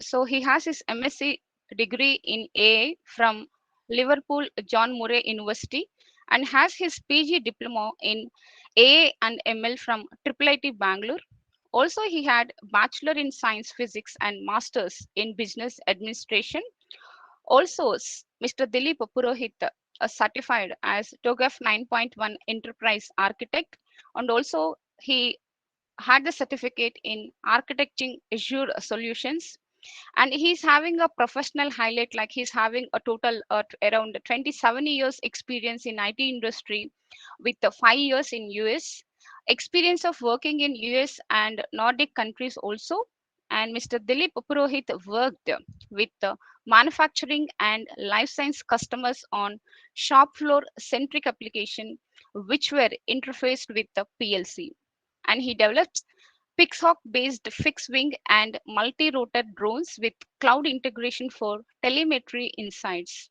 So he has his MSc degree in AI from Liverpool John Murray University and has his PG diploma in AI and ML from IIIT Bangalore. Also, he had Bachelor in Science Physics and Masters in Business Administration. Also, Mr. Dilip Purohit, certified as TOGAF 9.1 Enterprise Architect, and also he had the certificate in architecting Azure solutions, and he's having a professional highlight like he's having a total around 27 years experience in IT industry with 5 years in US, experience of working in US and Nordic countries also. And Mr. Dilip Purohit worked with manufacturing and life science customers on shop floor centric application which were interfaced with the PLC, and he developed Pixhawk based fixed wing and multi rotor drones with cloud integration for telemetry insights.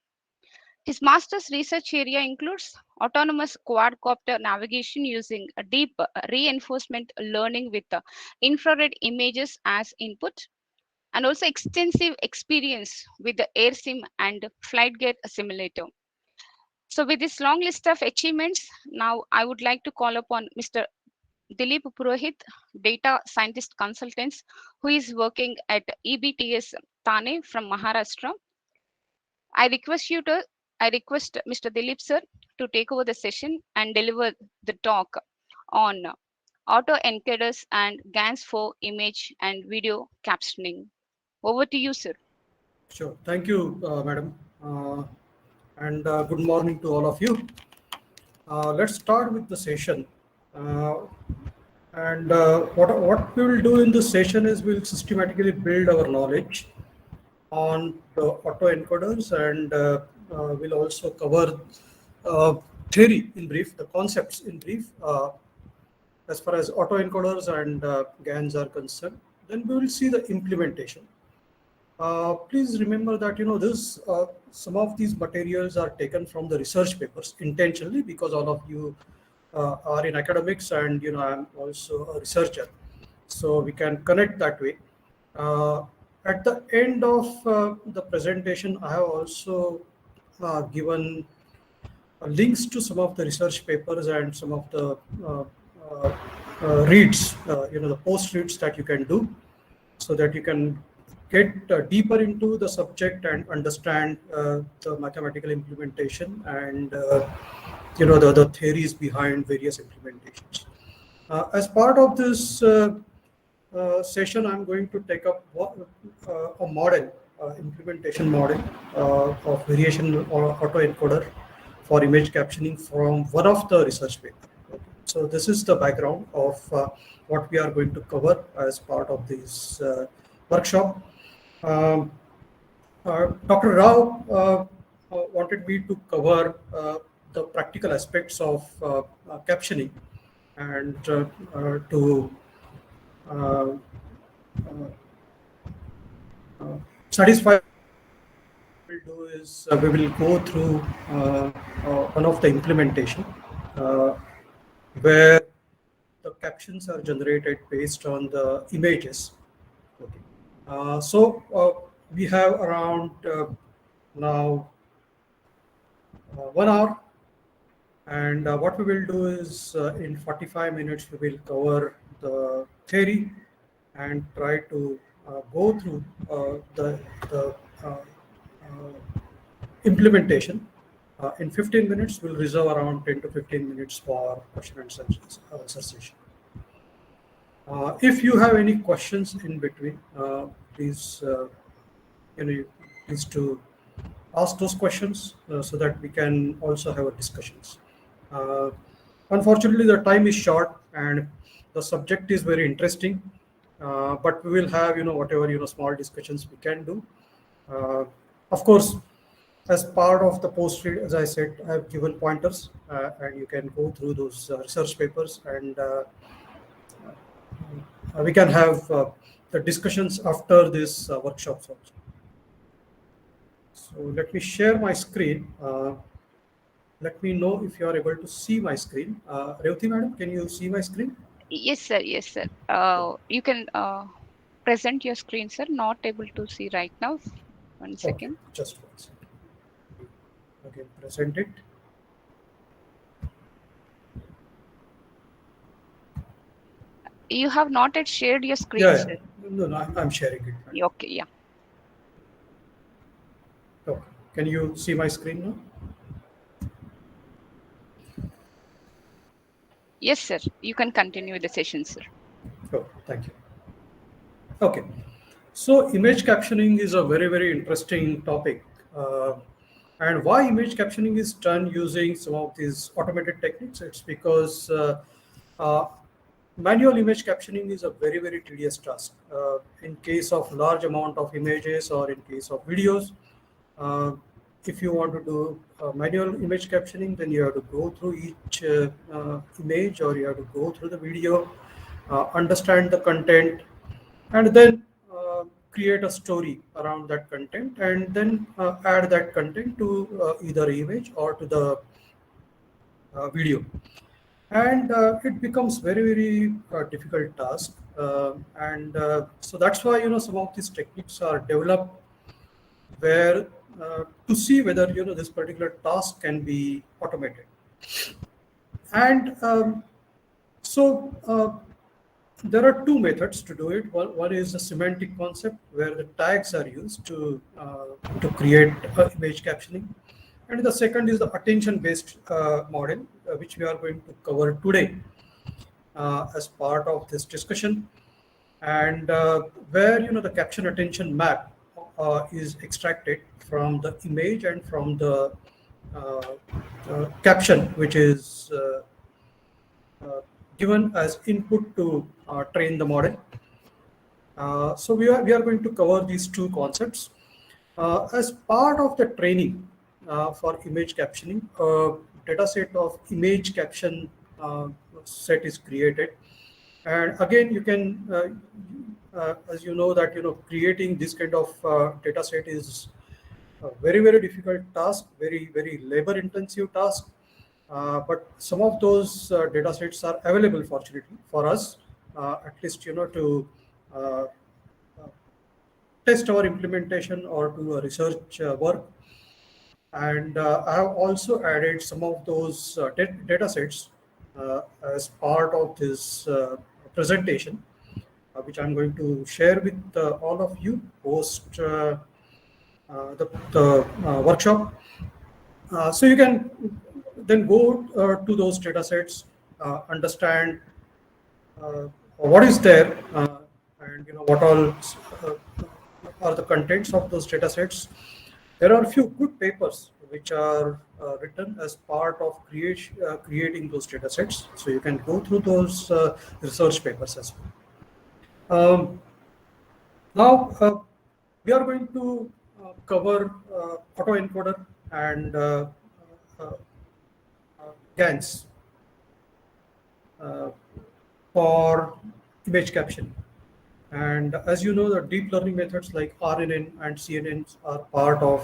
His master's research area includes autonomous quadcopter navigation using a deep reinforcement learning with infrared images as input, and also extensive experience with the AirSim and FlightGate simulator. So, with this long list of achievements, now I would like to call upon Mr. Dilip Purohit, data scientist consultants, who is working at EBTS Thane from Maharashtra. I request you to, I request Mr. Dilip sir to take over the session and deliver the talk on auto encoders and GANs for image and video captioning. Over to you, sir. Sure. Thank you, madam. And good morning to all of you. Let's start with the session. Uh, and what we will do in this session is we'll systematically build our knowledge on the autoencoders, and we'll also cover theory in brief, the concepts in brief, as far as autoencoders and GANs are concerned. Then we will see the implementation. Please remember that this some of these materials are taken from the research papers intentionally, because all of you are in academics, and I'm also a researcher, so we can connect that way. Uh, at the end of the presentation, I have also given links to some of the research papers and some of the uh, reads, the post reads that you can do, so that you can get deeper into the subject and understand the mathematical implementation and the theories behind various implementations. As part of this session, I'm going to take up a model, implementation model of variation or autoencoder for image captioning from one of the research papers. So this is the background of what we are going to cover as part of this workshop. Um, Dr. Rao wanted me to cover the practical aspects of captioning, and to uh, satisfy, what we'll do is we will go through one of the implementation uh, where the captions are generated based on the images. Okay. So we have around now 1 hour, and what we will do is in 45 minutes we will cover the theory and try to go through the implementation. In 15 minutes, we'll reserve around 10 to 15 minutes for question and answer session. If you have any questions in between, please, please to ask those questions so that we can also have a discussions. Uh, Unfortunately, the time is short and the subject is very interesting, but we will have whatever small discussions we can do. Of course, as part of the post read, as I said, I have given pointers, and you can go through those research papers, and we can have the discussions after this workshops also. So let me share my screen. Let me know if you are able to see my screen. Revati madam, can you see my screen? Yes, sir. Yes, sir. You can. present your screen, sir. Not able to see right now. One Okay, second. just one second. Okay, present it. You have not yet shared your screen, Yeah, yeah. sir. No, no, I'm sharing it. Okay, yeah. Okay. Can you see my screen now? Yes, sir. You can continue the session, sir. Oh, thank you. Okay. So image captioning is a very, very interesting topic. Uh, and why image captioning is done using some of these automated techniques? It's because uh, manual image captioning is a very, very tedious task. In case of large amount of images or in case of videos, uh, if you want to do manual image captioning, then you have to go through each image or you have to go through the video, understand the content, and then create a story around that content, and then add that content to either image or to the video. And it becomes very, very difficult task. And so that's why some of these techniques are developed where to see whether this particular task can be automated. And so there are two methods to do it. One is the semantic concept where the tags are used to create image captioning, and the second is the attention-based model, which we are going to cover today as part of this discussion, and where the caption attention map is extracted from the image and from the uh, caption, which is given as input to train the model. So we are going to cover these two concepts. As part of the training for image captioning, a data set of image caption set is created. And again, you can, as you know, that creating this kind of data set is a very, very difficult task, very, very labor intensive task. But some of those data sets are available, fortunately, for us, at least, to uh, uh, test our implementation or do a research work. And I have also added some of those data sets as part of this presentation, which I'm going to share with all of you post the workshop. So you can then go to those data sets, understand what is there, and what all are the contents of those data sets. There are a few good papers which are written as part of creating those data sets. So you can go through those research papers as well. Now, we are going to cover autoencoder and uh, GANs uh, for image caption. And as you know, the deep learning methods like RNN and CNNs are part of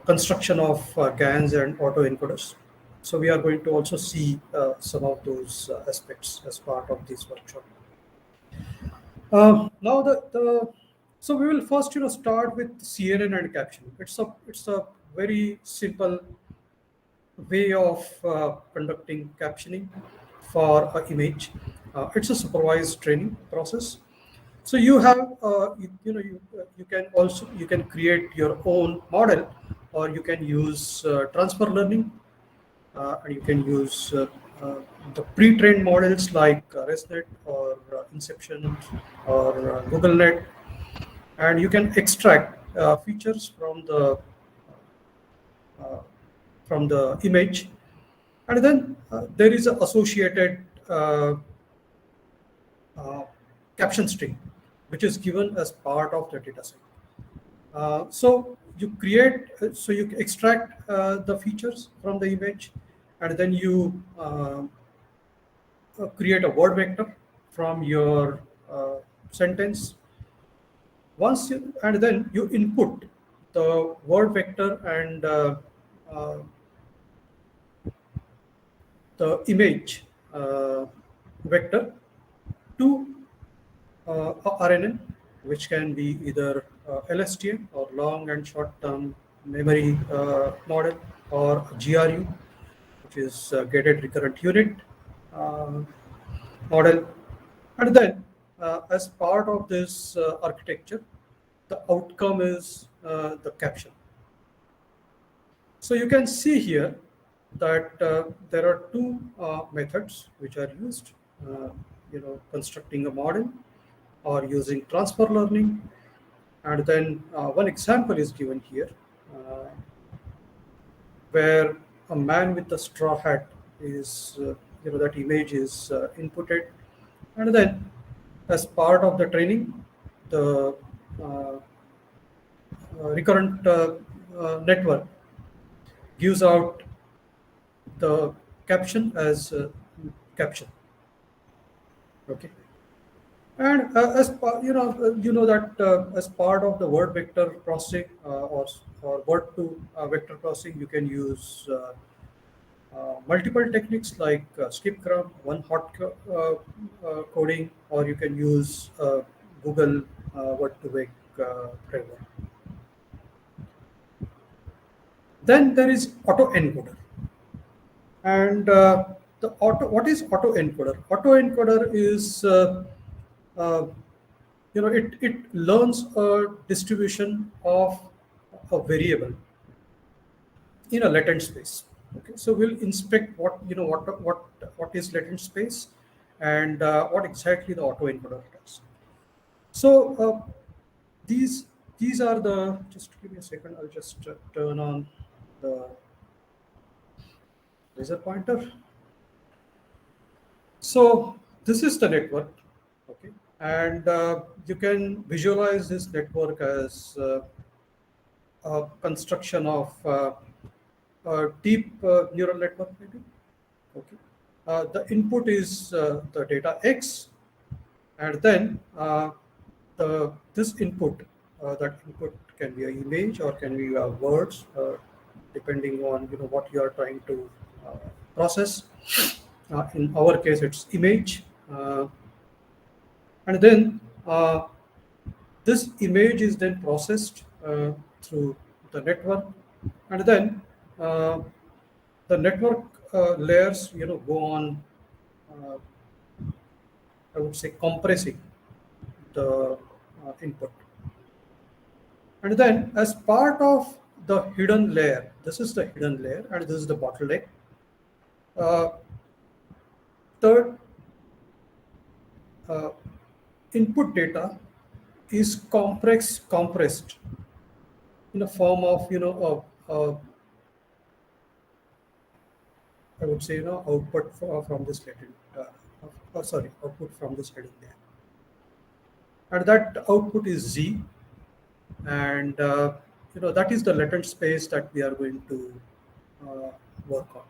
construction of GANs and autoencoders. So we are going to also see some of those aspects as part of this workshop. Now the so we will first start with CNN and caption. It's a very simple way of conducting captioning for an image. It's a supervised training process. So you have you can create your own model, or you can use transfer learning, and you can use the pre-trained models like ResNet or Inception or GoogleNet, and you can extract features uh, from the image, and then there is an associated uh, caption string, which is given as part of the data set. So you extract the features from the image, and then you create a word vector from your sentence. And then you input the word vector and uh, the image vector to RNN, which can be either LSTM or long and short term memory model, or GRU, which is gated recurrent unit uh, model. And then, as part of this architecture, the outcome is the caption. So you can see here that there are two methods which are used, uh, constructing a model or using transfer learning. And then one example is given here, uh, where a man with a straw hat is, that image is inputted. And then as part of the training, the uh, recurrent network gives out the caption as caption. Okay. And you know that as part of the word vector processing, or word to vector processing, you can use multiple techniques like skipgram, one hot coding, or you can use Google word to vec framework. Then there is autoencoder. And what is autoencoder? Autoencoder is uh, it learns a distribution of a variable in a latent space. Okay, so we'll inspect what is latent space, and what exactly the autoencoder does. So these these are the, just give me a second, I'll just turn on the laser pointer. So this is the network, okay, and you can visualize this network as a construction of a deep neural network, maybe. Okay, the input is the data X, and then the this input, that input can be an image or can be words, depending on what you are trying to process. In our case, it's image, and then this image is then processed through the network, and then uh, the network layers, go on. Uh, I would say compressing the input, and then as part of the hidden layer, this is the hidden layer, and this is the bottleneck. Uh, Third, uh, input data is compressed in the form of I would say output from this latent sorry, output from this hidden layer, and that output is Z, and that is the latent space that we are going to uh, work on.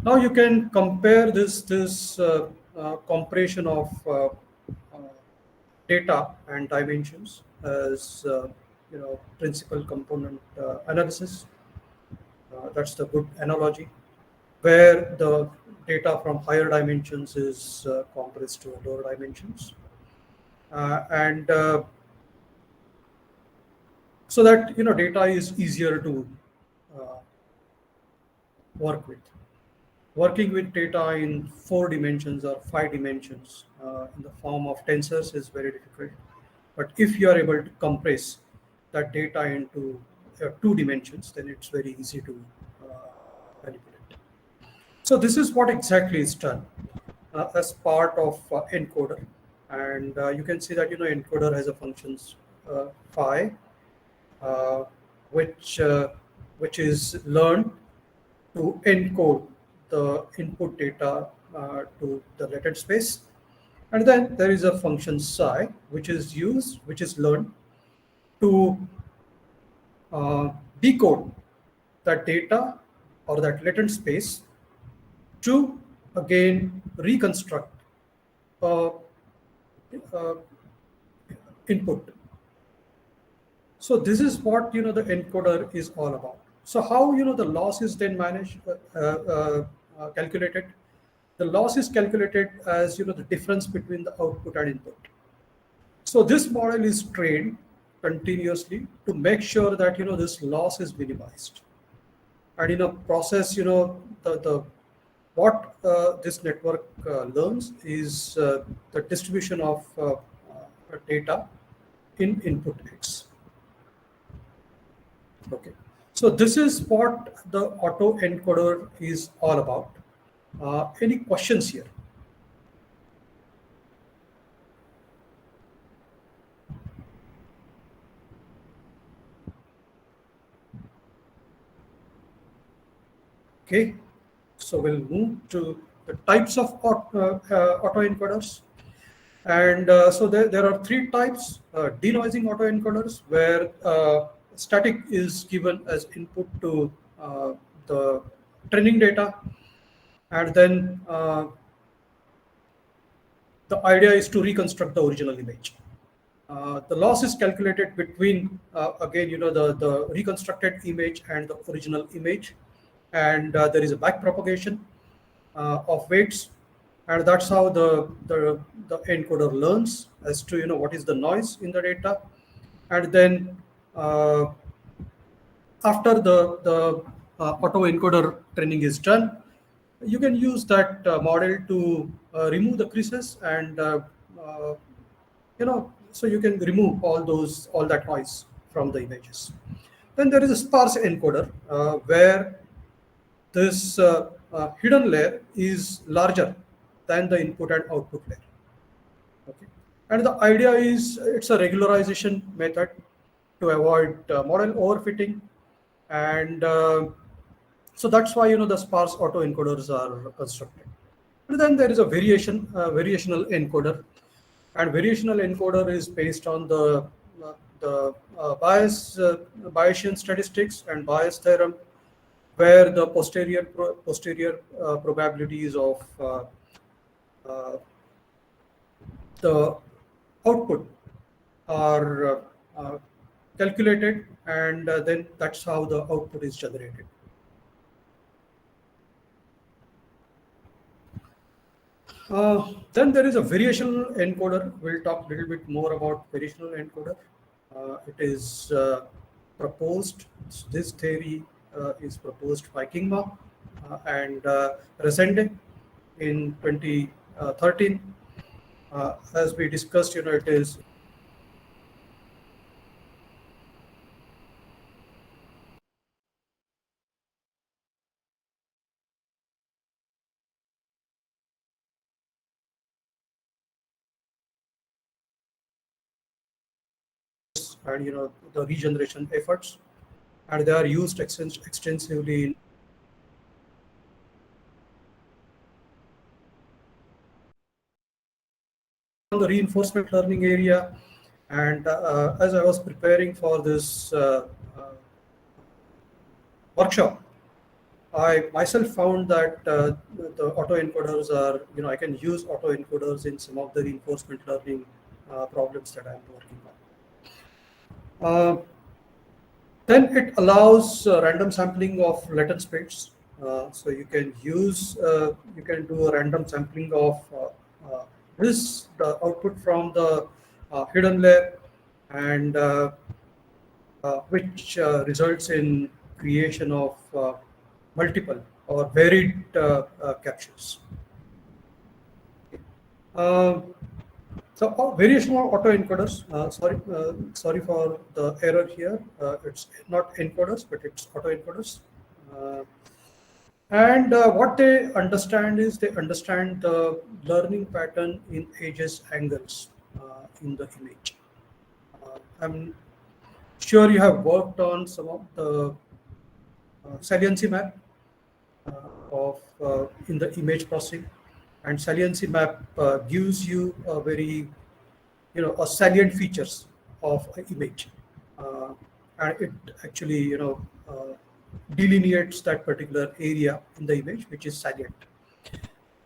Now you can compare this compression of data and dimensions as principal component analysis. That's the good analogy, where the data from higher dimensions is compressed to lower dimensions, and so that data is easier to uh, work with. Working with data in 4 dimensions or 5 dimensions in the form of tensors is very difficult. But if you are able to compress that data into 2 dimensions, then it's very easy to manipulate. So this is what exactly is done as part of encoder, and you can see that encoder has a functions phi, uh, which uh, which is learned to encode the input data to the latent space. And then there is a function psi, which is learned to decode that data or that latent space to again reconstruct uh, uh, input. So this is what the encoder is all about. So how the loss is then managed, calculated. The loss is calculated as the difference between the output and input. So this model is trained continuously to make sure that this loss is minimized. And in a process, the what this network learns is the distribution of data in input X. Okay. So this is what the autoencoder is all about. Any questions here? Okay. So we'll move to the types of autoencoders. And so there are three types: denoising autoencoders, where static is given as input to the training data, and then the idea is to reconstruct the original image. The loss is calculated between again the reconstructed image and the original image, and there is a back propagation of weights, and that's how the encoder learns as to what is the noise in the data. And then after the autoencoder training is done, you can use that model to remove the creases, and uh, so you can remove all that noise from the images. Then there is a sparse encoder where this hidden layer is larger than the input and output layer. Okay. And the idea is it's a regularization method to avoid model overfitting, and so that's why the sparse autoencoders are constructed. And then there is a variational encoder, and variational encoder is based on the Bayesian statistics and Bayes theorem, where the posterior probabilities of uh, the output are calculated, and then that's how the output is generated. Then there is a variational encoder. We'll talk a little bit more about variational encoder. It is proposed, this theory is proposed by Kingma and Resende in 2013. As we discussed, it is and the regeneration efforts, and they are used extensively in the reinforcement learning area. And as I was preparing for this workshop, I myself found that the autoencoders are, I can use autoencoders in some of the reinforcement learning problems that I'm working on. Then it allows random sampling of latent states. So you can do a random sampling of the output from the hidden layer, and which results in creation of multiple or varied captures. Uh, so variational autoencoders. Sorry for the error here. It's not encoders, but it's autoencoders. Uh, and what they understand is they understand the learning pattern in edges angles in the image. I'm sure you have worked on some of the saliency map of in the image processing, and saliency map gives you a very a salient features of an image, uh, and it actually delineates that particular area in the image which is salient.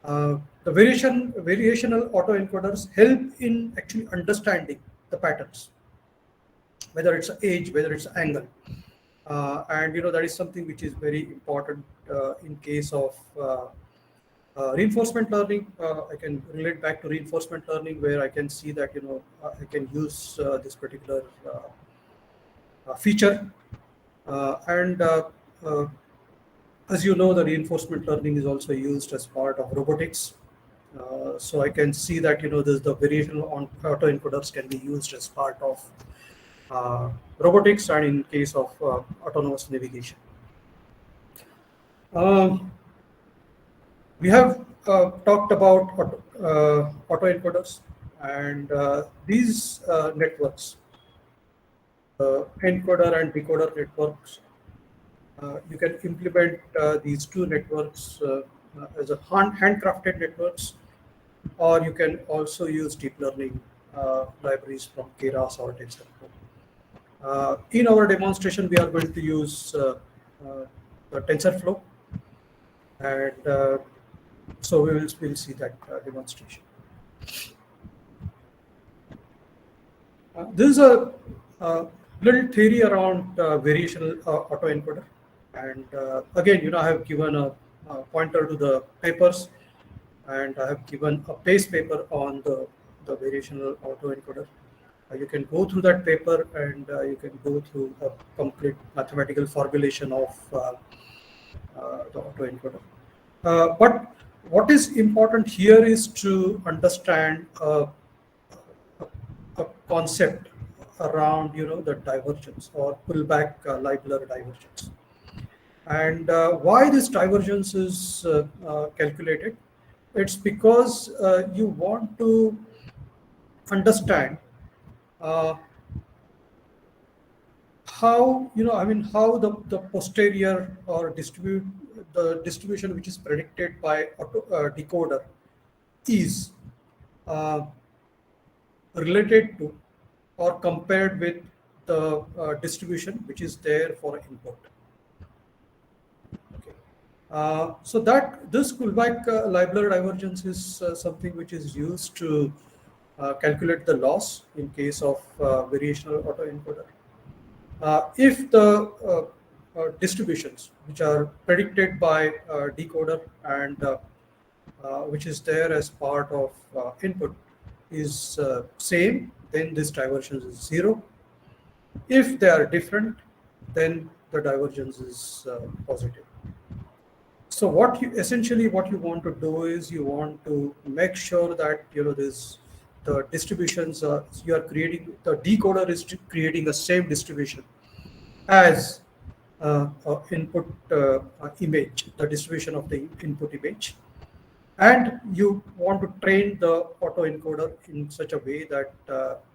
The variational autoencoders help in actually understanding the patterns, whether it's age, whether it's angle, and that is something which is very important in case of Reinforcement learning, I can relate back to reinforcement learning, where I can see that I can use this particular feature, and uh, as you know, the reinforcement learning is also used as part of robotics. So I can see that there's the variational on autoencoders can be used as part of robotics and in case of autonomous navigation. Um, we have talked about autoencoders, and these networks, encoder and decoder networks, you can implement these two networks as a handcrafted networks, or you can also use deep learning libraries from Keras or TensorFlow. In our demonstration, we are going to use uh, the TensorFlow, and so we'll see that demonstration. This is a little theory around variational autoencoder, and again, I have given a pointer to the papers, and I have given a base paper on the variational autoencoder. You can go through that paper, and you can go through a complete mathematical formulation of the autoencoder. But what is important here is to understand a concept around the divergence or pullback linear divergence, and why this divergence is calculated. It's because you want to understand uh, how how the posterior or the distribution which is predicted by decoder is uh, related to or compared with the distribution which is there for input. Okay. So that this Kullback Leibler divergence is something which is used to calculate the loss in case of variational autoencoder. If the distributions which are predicted by decoder and which is there as part of input is same, then this divergence is zero. If they are different, then the divergence is positive. So what you want to do is you want to make sure that this the distributions you are creating, the decoder is creating the same distribution as input image, the distribution of the input image, and you want to train the autoencoder in such a way that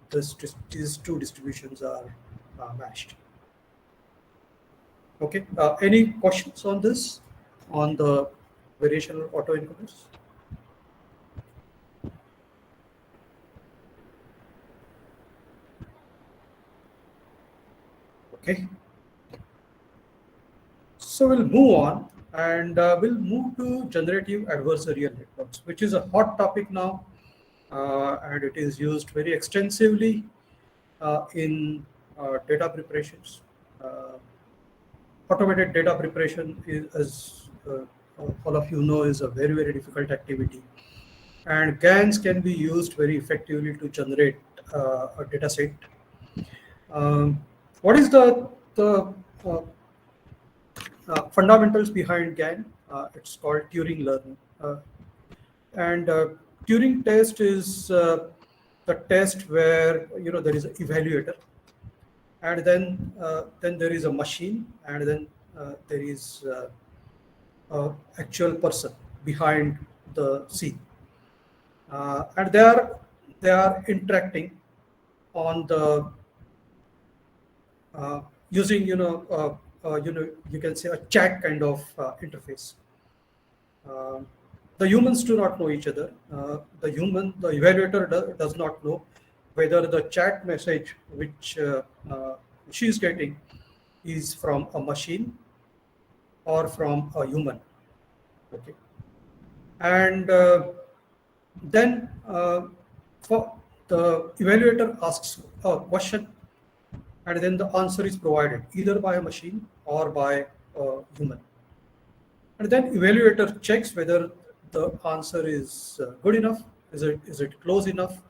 these two distributions are matched. Okay. Any questions on this, on the variational autoencoders? Okay. So we'll move on, and we'll move to generative adversarial networks, which is a hot topic now, and it is used very extensively in data preparations. Automated data preparation is, as all of you know, is a very, very difficult activity. And GANs can be used very effectively to generate a data set. What is the fundamentals behind GAN? It's called Turing learning. And Turing test is the test where there is an evaluator, and then there is a machine, and then there is actual person behind the scene, and they are interacting on the using you can say a chat kind of interface. Uh, the humans do not know each other. The evaluator does not know whether the chat message which she is getting is from a machine or from a human. Okay, and then for the evaluator asks a question, and then the answer is provided either by a machine or by a human. And then evaluator checks whether the answer is good enough? Is it close enough,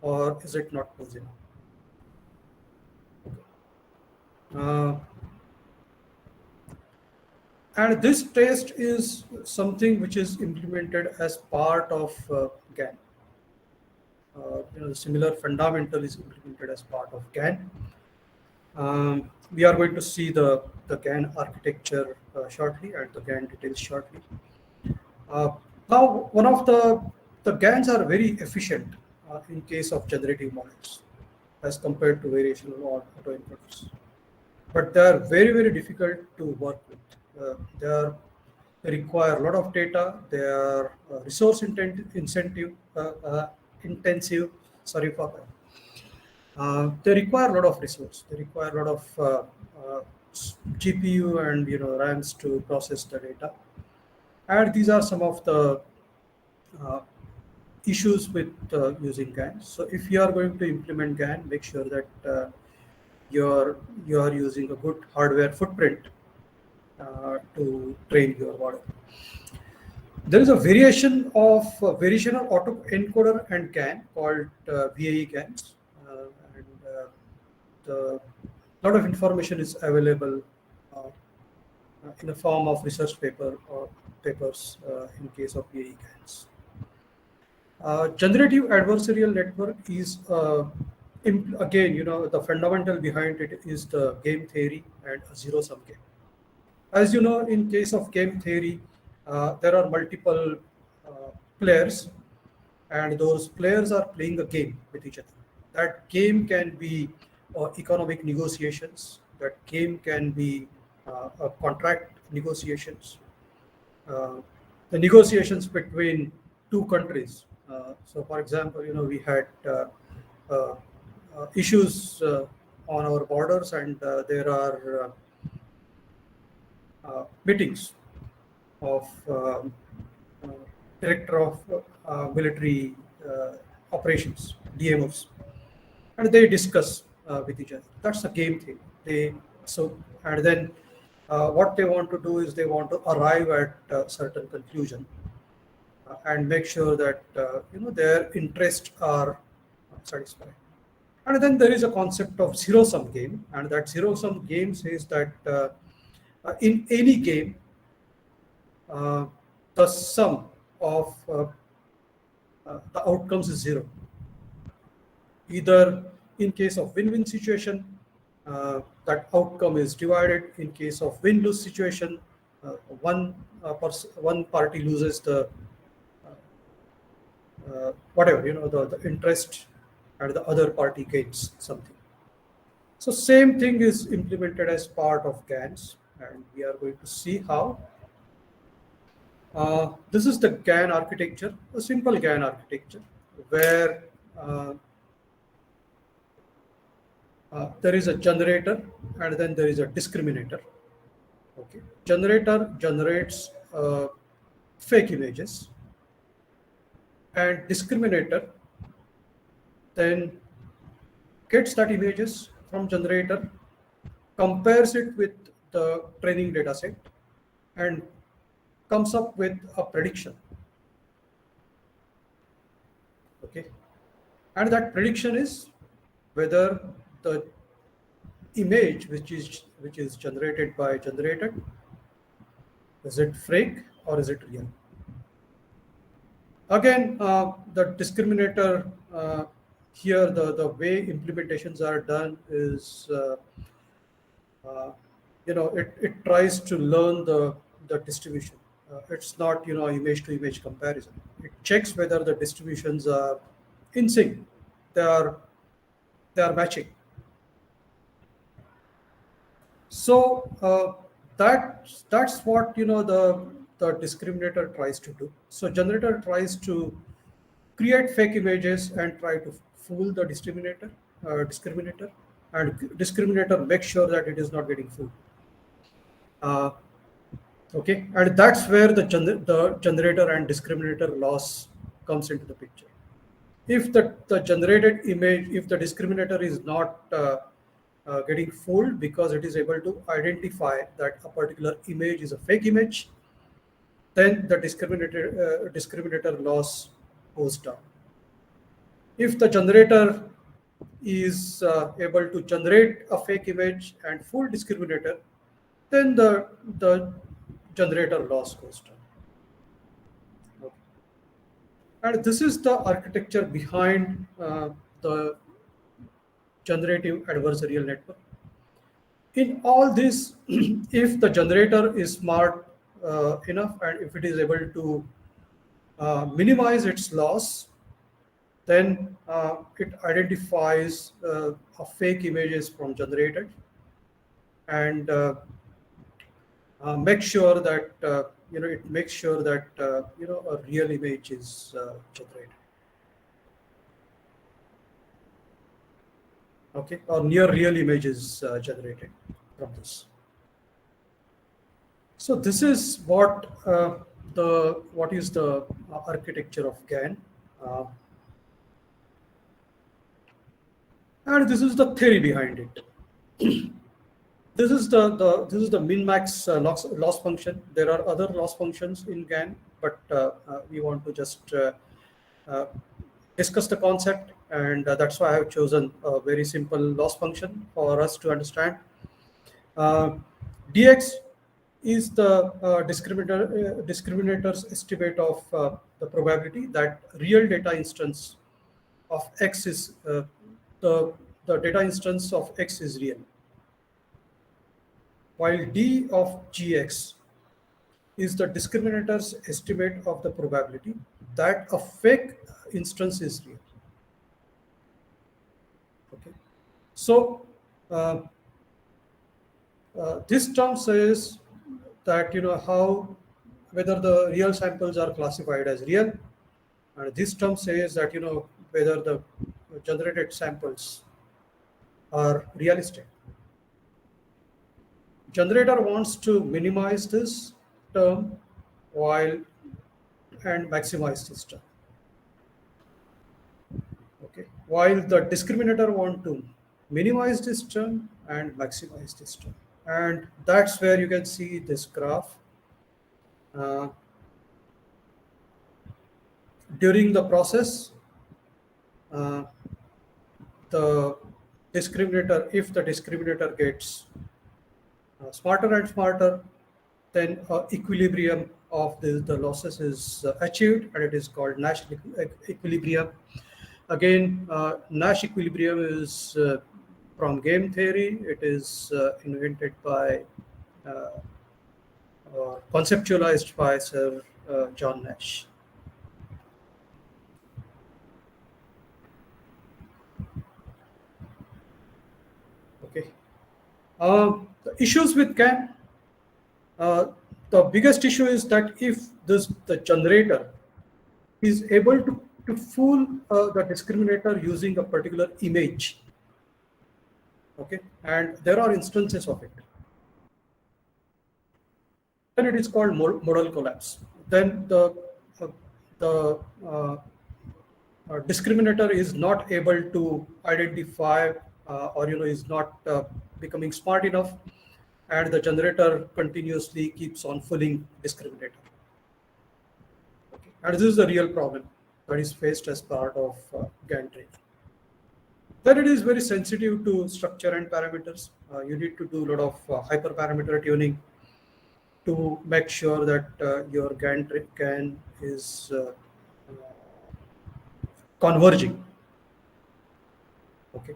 or is it not close enough? Uh, and this test is something which is implemented as part of GAN. The similar fundamental is implemented as part of GAN. We are going to see the GAN architecture shortly and the GAN details shortly. Uh, Now, one of the GANs are very efficient in case of generative models as compared to variational or autoencoders, but they are very very difficult to work with. They require a lot of data. They are resource intensive. Sorry for that. They require a lot of resource. They require a lot of GPU and RAMs to process the data. And these are some of the uh, issues with using GAN. So if you are going to implement GAN, make sure that you are using a good hardware footprint to train your model. There is a variation of autoencoder and GAN called VAE GANs, and the lot of information is available uh, in the form of research paper or papers in case of VAE GANs. Generative adversarial network is again, the fundamental behind it is the game theory and a zero sum game. As you know, in case of game theory, there are multiple players, and those players are playing a game with each other. That game can be economic negotiations. That game can be contract negotiations. The negotiations between two countries. So, for example, we had uh, issues on our borders, and there are meetings of uh, director of military operations, DMOs, and they discuss with each other. That's a game thing. And then what they want to do is they want to arrive at a certain conclusion and make sure that their interests are satisfied. And then there is a concept of zero sum game, and that zero sum game says that in any game, uh, the sum of the outcomes is zero. Either in case of win-win situation, that outcome is divided. In case of win-lose situation, uh, one party loses the whatever the interest, and the other party gains something. So same thing is implemented as part of GANs, and we are going to see how. This is the GAN architecture, a simple GAN architecture, where uh, there is a generator and then there is a discriminator. Okay, generator generates fake images, and discriminator then gets that images from generator, compares it with the training data set, and comes up with a prediction. Okay, and that prediction is whether the image which is generated by generator, is it fake or is it real? Again, the discriminator here, the way implementations are done is it tries to learn the distribution. It's not image to image comparison. It checks whether the distributions are in sync. They are matching. So that's what the discriminator tries to do. So generator tries to create fake images and try to fool the discriminator, and discriminator makes sure that it is not getting fooled. Uh, okay, and that's where the generator and discriminator loss comes into the picture. If the generated image, if the discriminator is not getting fooled because it is able to identify that a particular image is a fake image, then the discriminator loss goes down. If the generator is able to generate a fake image and full discriminator, then the generator loss goes down. Okay. And this is the architecture behind the generative adversarial network. In all this, if the generator is smart enough and if it is able to minimize its loss, then it identifies a fake images from generated and make sure that it makes sure that a real image is generated. Okay, or near real images generated from this. So this is what is the architecture of GAN, and this is the theory behind it. This is the min-max loss function. There are other loss functions in GAN, but we want to just uh, discuss the concept, and that's why I have chosen a very simple loss function for us to understand. Dx is the discriminator's estimate of the probability that real data instance of x is the data instance of x is real, while d of gx is the discriminator's estimate of the probability that a fake instance is real. Okay, so this term says that how whether the real samples are classified as real, and this term says that whether the generated samples are realistic. Generator wants to minimize this term while and maximize this term. Okay, while the discriminator want to minimize this term and maximize this term, and that's where you can see this graph. During the process, the discriminator, if the discriminator gets smarter and smarter, then equilibrium of the losses is achieved, and it is called Nash equilibrium. Again, Nash equilibrium is from game theory. It is invented by or conceptualized by Sir John Nash. Okay. The issues with GAN, the biggest issue is that if the generator is able to fool the discriminator using a particular image, okay, and there are instances of it, then it is called modal collapse. Then the discriminator is not able to identify or is not becoming smart enough, and the generator continuously keeps on fooling discriminator. Okay. And this is the real problem that is faced as part of GAN training. Then it is very sensitive to structure and parameters. You need to do a lot of hyperparameter tuning to make sure that your GAN is converging. Okay.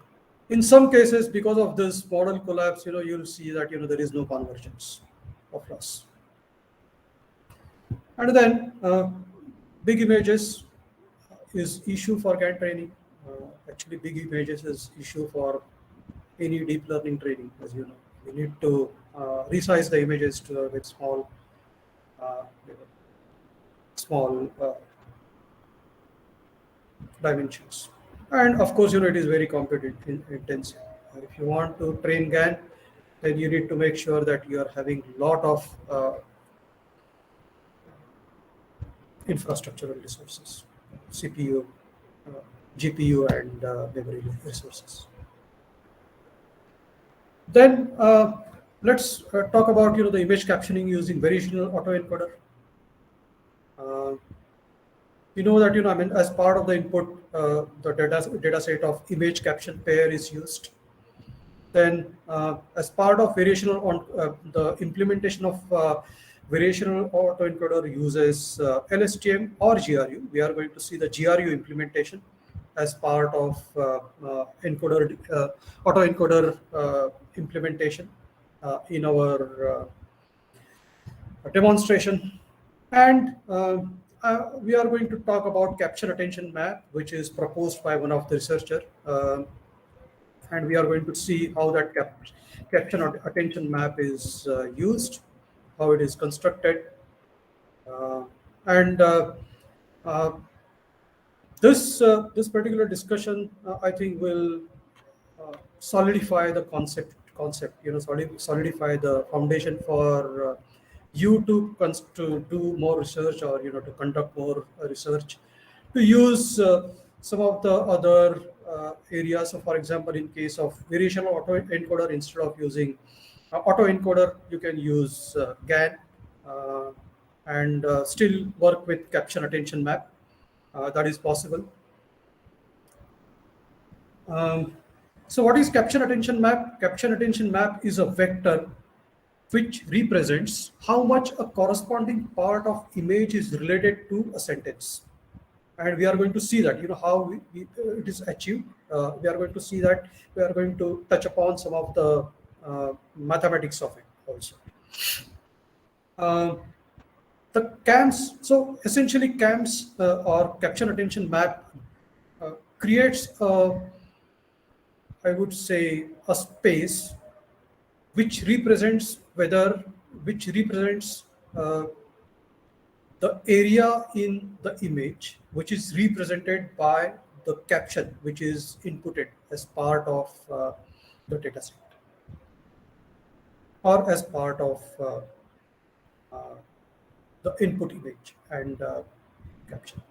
In some cases, because of this modal collapse, you'll see that there is no convergence of loss. And then big images is issue for GAN training. Actually, big images is issue for any deep learning training, as you know. You need to resize the images to with small dimensions. And of course, it is very competitive intensive. If you want to train GAN, then you need to make sure that you are having a lot of infrastructural resources, CPU, GPU, and memory resources. Then let's talk about the image captioning using variational autoencoder. You know that, I mean, as part of the input, the data set of image caption pair is used. Then, as part of variational on the implementation of variational autoencoder uses LSTM or GRU. We are going to see the GRU implementation as part of encoder autoencoder implementation in our demonstration. And we are going to talk about caption attention map, which is proposed by one of the researcher. And we are going to see how that caption attention map is used, how it is constructed. Uh, and uh, this particular discussion, I think, will solidify the concept, solidify the foundation for you to do more research, or to conduct more research, to use some of the other areas. So for example, in case of variational autoencoder, instead of using autoencoder, you can use GAN, uh, and still work with caption attention map. That is possible. Um, so what is caption attention map? Caption attention map is a vector which represents how much a corresponding part of image is related to a sentence. And we are going to see that, how it is achieved. We are going to see that. We are going to touch upon some of the mathematics of it also. Uh, the CAMS, so essentially CAMS, or caption attention map, creates a, I would say, a space which represents uh, the area in the image which is represented by the caption which is inputted as part of the dataset, or as part of uh, the input image and caption.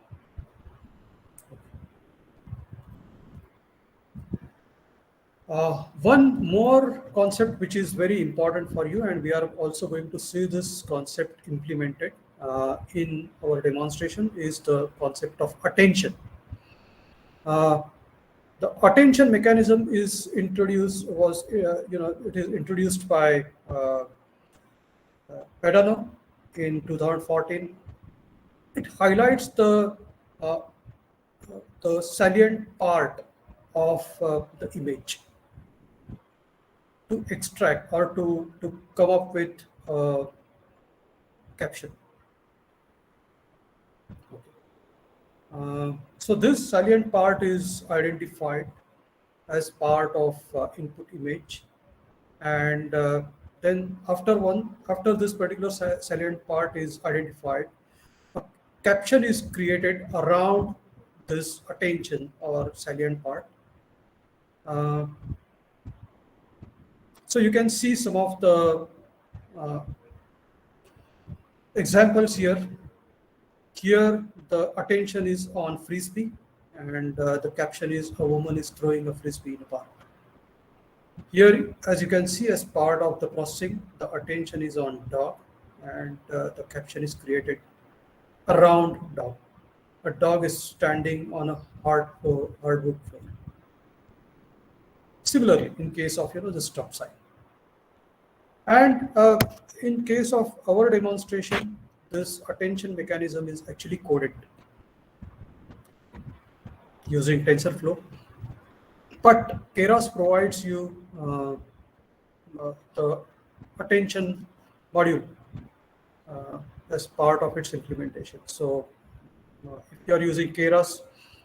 One more concept which is very important for you, and we are also going to see this concept implemented in our demonstration, is the concept of attention. Uh, the attention mechanism is it is introduced by Pedano in 2014. It highlights uh, the salient part of the image to extract, or to come up with a caption. So this salient part is identified as part of input image, and then after this particular salient part is identified, a caption is created around this attention or salient part. Uh, so you can see some of the uh, examples here. Here, the attention is on frisbee, and the caption is a woman is throwing a frisbee in a park. Here, as you can see, as part of the processing, the attention is on dog, and the caption is created around dog. A dog is standing on a hardwood floor. Similarly, in case of the stop sign, and in case of our demonstration, this attention mechanism is actually coded using TensorFlow. But Keras provides you the attention module as part of its implementation. So if you are using Keras,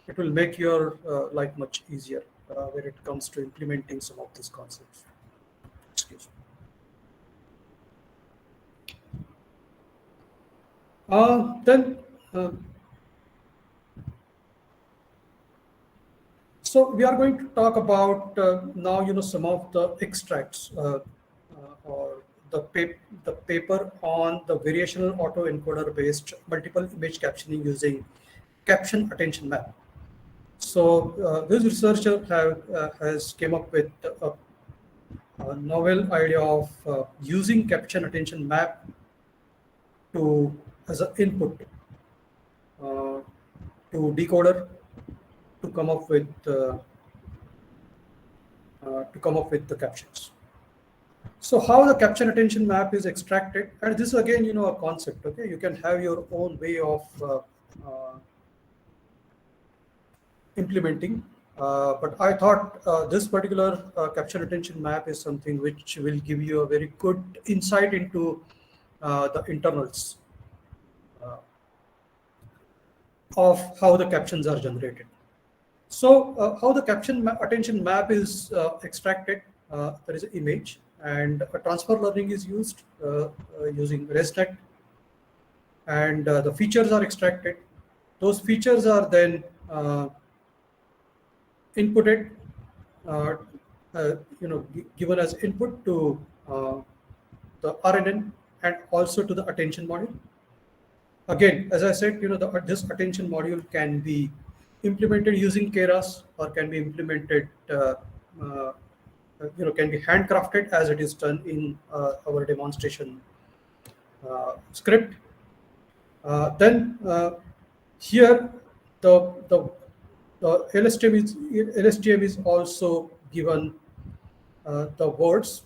it will make your life much easier when it comes to implementing some of these concepts. Excuse me. Then, so we are going to talk about now, some of the extracts or the paper on the variational autoencoder based multiple image captioning using caption attention map. So this researcher has came up with a novel idea of using caption attention map to as an input to decoder to come up with the captions. So how the caption attention map is extracted, and this is again a concept. Okay, you can have your own way of uh, implementing. But I thought this particular caption attention map is something which will give you a very good insight into the internals uh, of how the captions are generated. So how the attention map is extracted, there is an image and a transfer learning is used using ResNet, and the features are extracted. Those features are then inputted, uh, given as input to the RNN and also to the attention module. Again, as I said, this attention module can be implemented using Keras or can be implemented, uh, can be handcrafted as it is done in our demonstration script. Then here the LSTM is also given the words,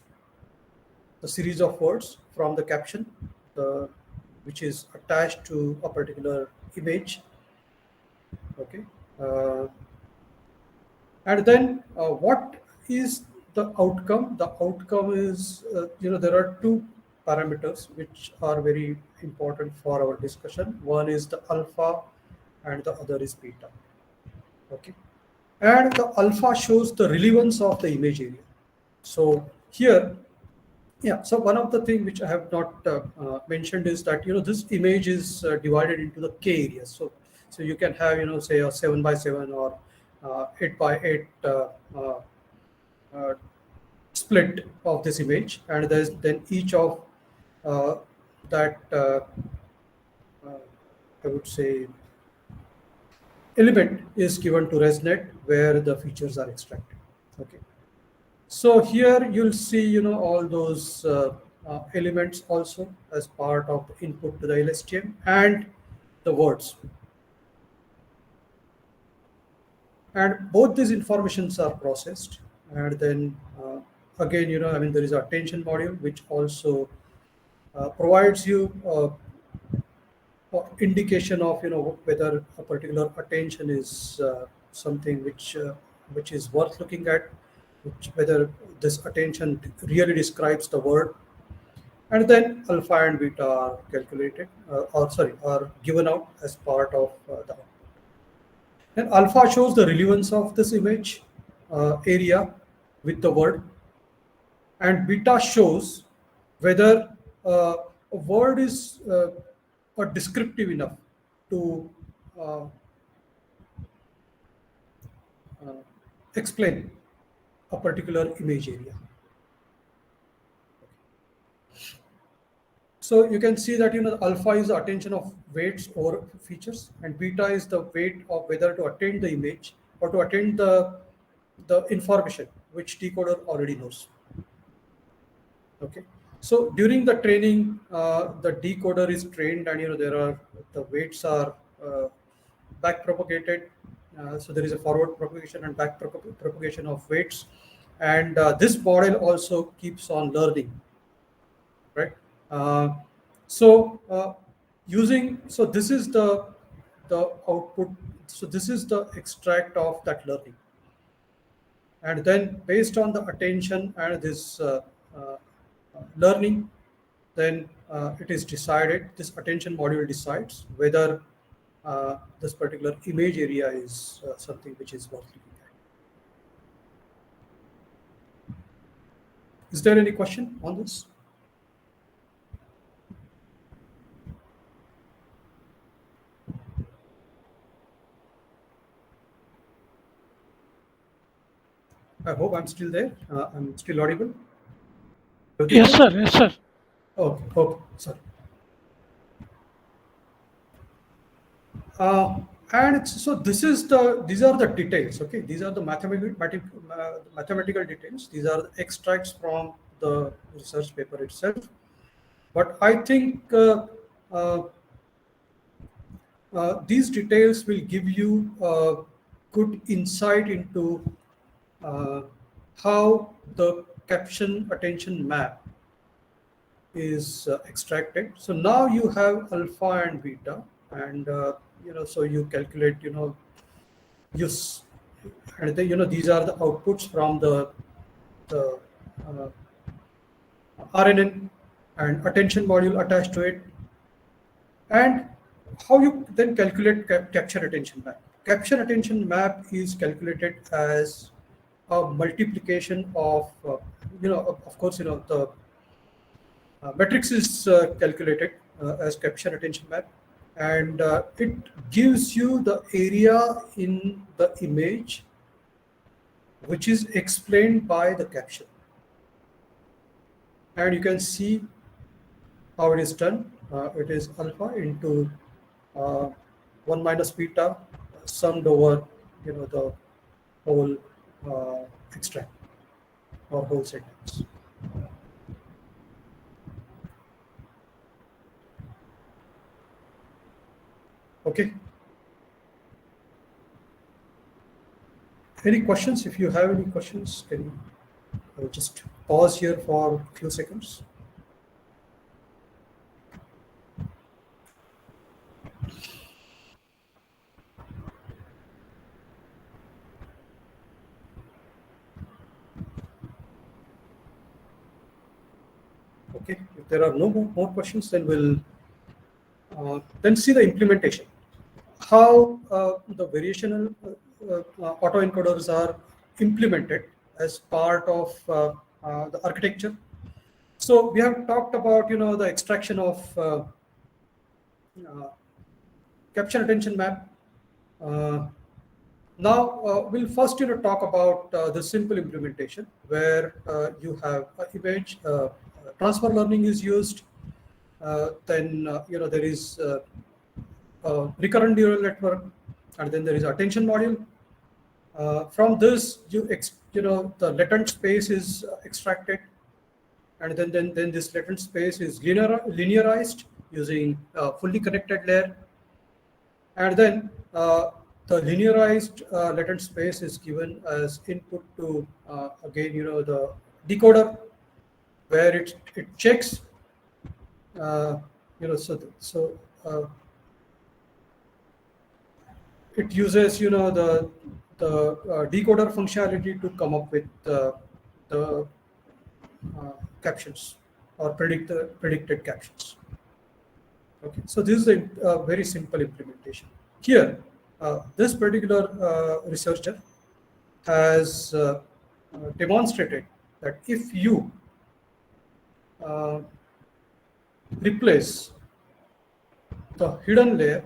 the series of words from the caption, which is attached to a particular image. Okay, uh, and then what is the outcome? The outcome is there are two parameters which are very important for our discussion. One is the alpha, and the other is beta. Okay, and the alpha shows the relevance of the image area. So here, yeah, so one of the thing which I have not mentioned is that this image is divided into the k areas. So you can have say a 7x7 or 8x8 uh, split of this image, and there's then each of uh, that uh, I would say element is given to ResNet where the features are extracted. Okay. So here you'll see, all those elements also as part of the input to the LSTM and the words. And both these informations are processed. And then again, there is a attention module which also provides you indication of, whether a particular attention is something which is worth looking at, whether this attention really describes the word, and then alpha and beta are calculated, are given out as part of the output. Then alpha shows the relevance of this image area with the word, and beta shows whether a word is descriptive enough to uh, uh, explain a particular image area. So you can see that alpha is the attention of weights or features, and beta is the weight of whether to attend the image or to attend the information which decoder already knows. Okay. So during the training, the decoder is trained, and the weights are back propagated. So there is a forward propagation and back propagation of weights, and this model also keeps on learning, right? Uh, so this is the output. So this is the extract of that learning, and then based on the attention and this learning, then it is decided. This attention module decides whether this particular image area is something which is worth looking at. Is there any question on this? I hope I'm still there. I'm still audible. Yes, sir. Yes, sir. Okay, okay, sorry. So these are the details. Okay, these are the mathematical details. These are the extracts from the research paper itself. But I think these details will give you a good insight into how the caption attention map is extracted. So now you have alpha and beta, and so you calculate, use, and then, these are the outputs from the uh, RNN and attention module attached to it, and how you then calculate capture attention map. Capture attention map is calculated as a multiplication of, of course, the matrix is calculated as capture attention map, and it gives you the area in the image which is explained by the caption. And you can see how it is done. It is alpha into 1 minus beta summed over, the whole extract or whole sentence. Okay. Any questions? If you have any questions, can you just pause here for a few seconds? Okay. If there are no more questions, then we'll then see the implementation. How the variational autoencoders are implemented as part of the architecture. So we have talked about, the extraction of capture attention map. Now we'll first, talk about the simple implementation where you have an image, transfer learning is used. Then there is a recurrent neural network, and then there is attention module. From this, the latent space is extracted, and then this latent space is linearized using fully connected layer, and then the linearized latent space is given as input to again, the decoder, where it checks, it uses, the decoder functionality to come up with the captions or predicted captions. Okay, so this is a very simple implementation. Here, this particular researcher has demonstrated that if you replace the hidden layer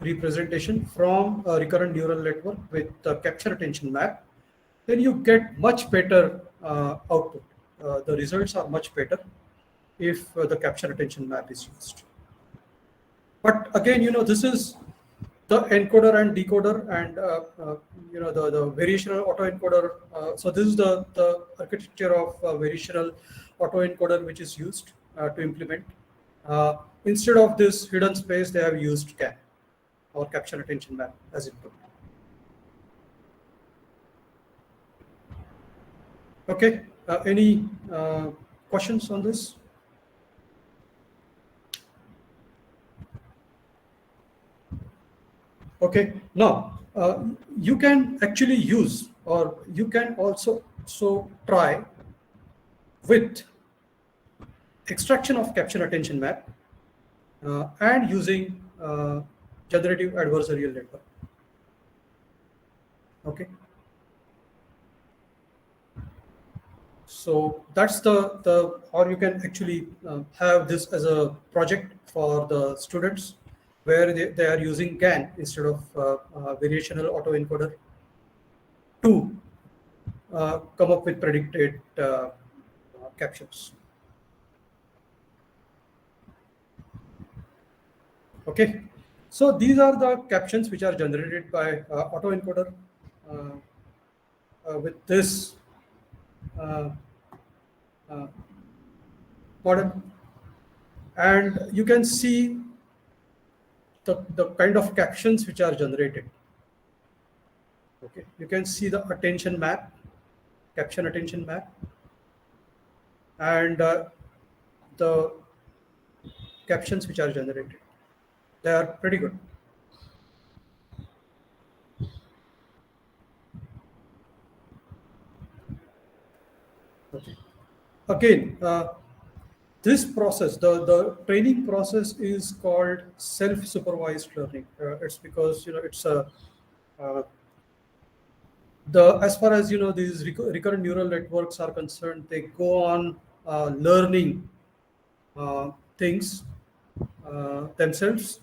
representation from a recurrent neural network with the capture attention map, then you get much better output. The results are much better if the capture attention map is used. But again, this is the encoder and decoder, and the variational autoencoder. So this is the architecture of variational autoencoder which is used to implement. Instead of this hidden space, they have used CAN or capture attention map as input. Okay, any questions on this? Okay, now you can actually use, or you can also try with extraction of capture attention map and using generative adversarial network. Okay, so that's the or you can actually have this as a project for the students, where they are using GAN instead of variational autoencoder to come up with predicted captions. Okay, so these are the captions which are generated by autoencoder with this model, and you can see the kind of captions which are generated. Okay, you can see the attention map, caption attention map, and the captions which are generated. They are pretty good. Okay. Again, this process, the training process is called self-supervised learning. It's because it's a the as far as these recurrent neural networks are concerned, they go on learning things themselves,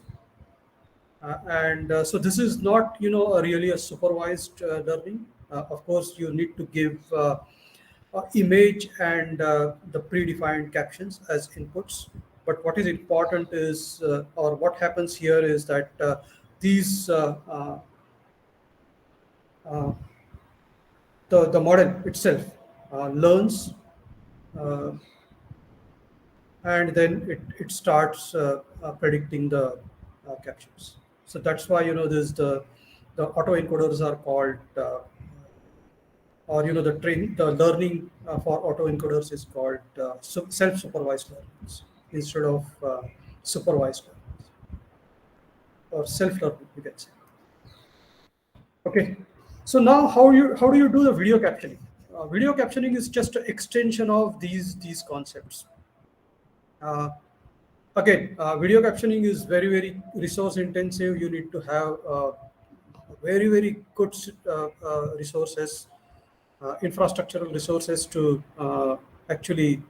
and so this is not really a supervised learning. Of course, you need to give image and the predefined captions as inputs. But what is important is, or what happens here is that these uh, the model itself learns, uh, and then it starts predicting the captions. So that's why there's the autoencoders are called, or the learning for autoencoders is called self-supervised learnings instead of supervised learning, or self-learning, you can say. Okay, so now how do you do the video captioning? Video captioning is just an extension of these concepts. Uh, Again, video captioning is very resource intensive. You need to have very good resources, infrastructural resources to actually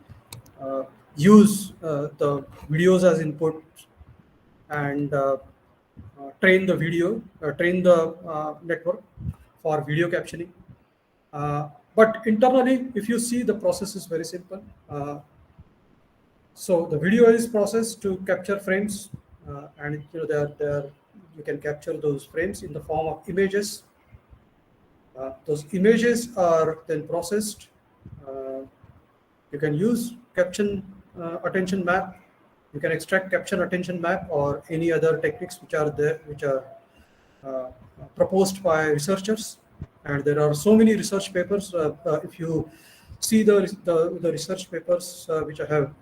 uh, use the videos as input, and train the train the network for video captioning. But internally, if you see, the process is very simple. So the video is processed to capture frames, and there you can capture those frames in the form of images. Those images are then processed. Uh, you can use caption attention map. You can extract caption attention map or any other techniques which are there, which are uh, proposed by researchers. And there are so many research papers. If you see the research papers which I have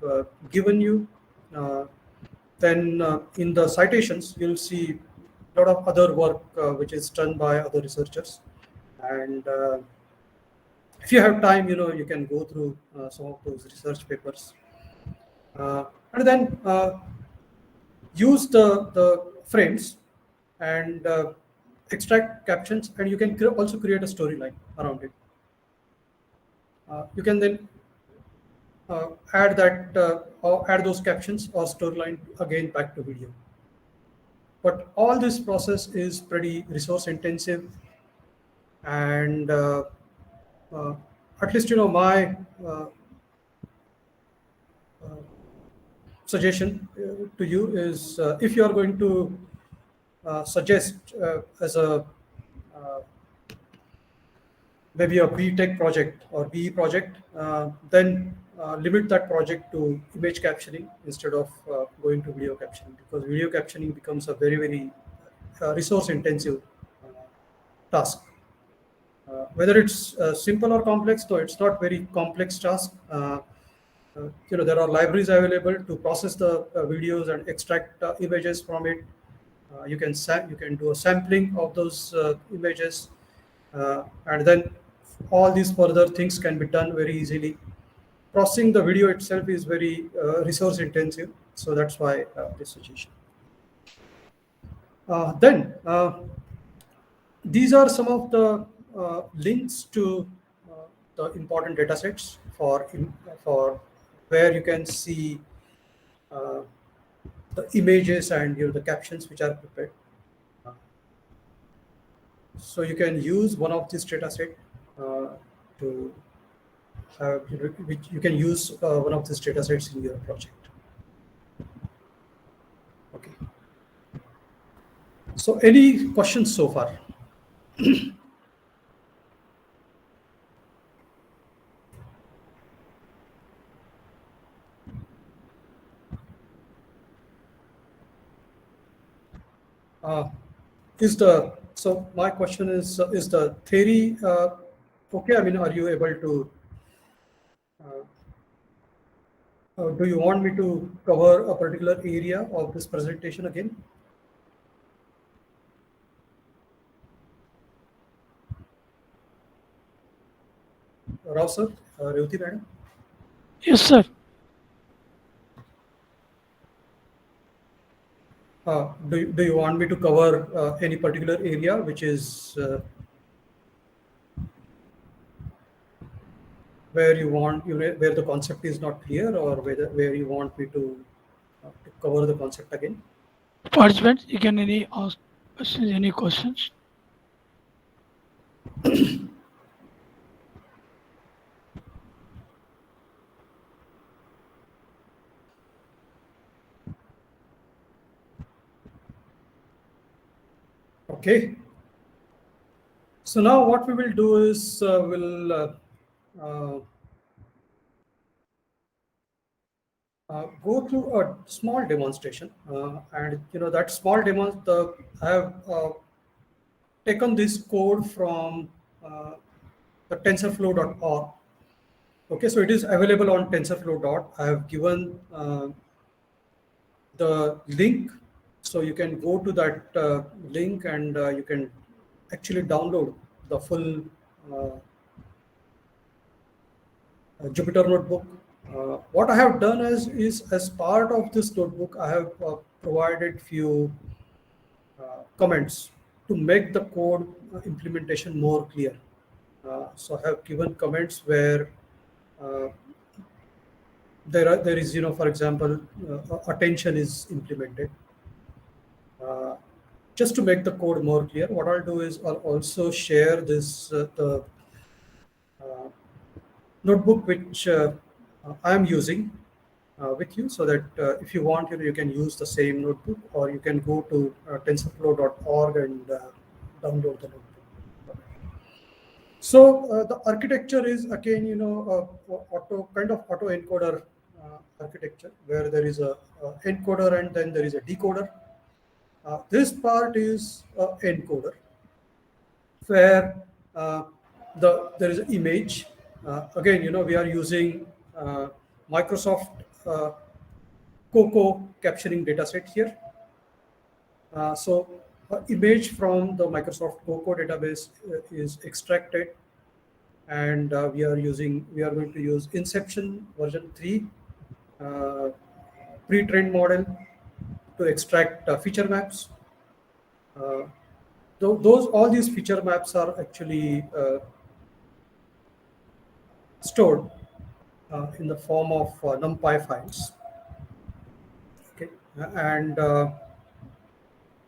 given you, uh, then in the citations you'll see a lot of other work which is done by other researchers. And if you have time, you can go through some of those research papers, and then use the frames and extract captions, and you can also create a storyline around it. You can then add that or add those captions or storyline again back to video. But all this process is pretty resource intensive, and uh, at least my uh, suggestion to you is, if you are going to suggest as a maybe a B Tech project or BE project, then limit that project to image captioning instead of going to video captioning, because video captioning becomes a very resource intensive task. Whether it's simple or complex, though it's not very complex task. There are libraries available to process the videos and extract images from it. You can do a sampling of those images, and then all these further things can be done very easily. Processing the video itself is very resource intensive, so that's why this suggestion. Then these are some of the links to the important data sets for where you can see uh, the images and the captions which are prepared. So you can use one of these data set to have, which you can use one of these data sets in your project. Okay. So any questions so far? So my question is the theory okay? I mean, are you able to? Do you want me to cover a particular area of this presentation again? Rao sir, Revati madam. Yes, sir. Do you want me to cover any particular area which is where you want where the concept is not clear, or where you want me to cover the concept again? Participants, you can any ask questions, any questions? Okay. So now what we will do is we'll uh, go through a small demonstration, and that small demo. I have taken this code from the TensorFlow.org. Okay, so it is available on TensorFlow. I have given the link, so you can go to that link, and you can actually download the full Jupyter notebook. What I have done is as part of this notebook, I have provided few comments to make the code implementation more clear. So I have given comments where uh, there is, for example, attention is implemented. Uh, just to make the code more clear, what I'll do is I'll also share this the uh, notebook which I am using with you, so that if you want, you can use the same notebook, or you can go to tensorflow.org and download the notebook. So the architecture is again, auto encoder architecture, where there is a encoder and then there is a decoder. This part is encoder, where uh, there is an image. Again, we are using Microsoft Cocoa captioning dataset here. So image from the Microsoft Cocoa database is extracted, and we are going to use Inception version 3 pre-trained model to extract feature maps. Uh, those all these feature maps are actually stored in the form of NumPy files. Okay, and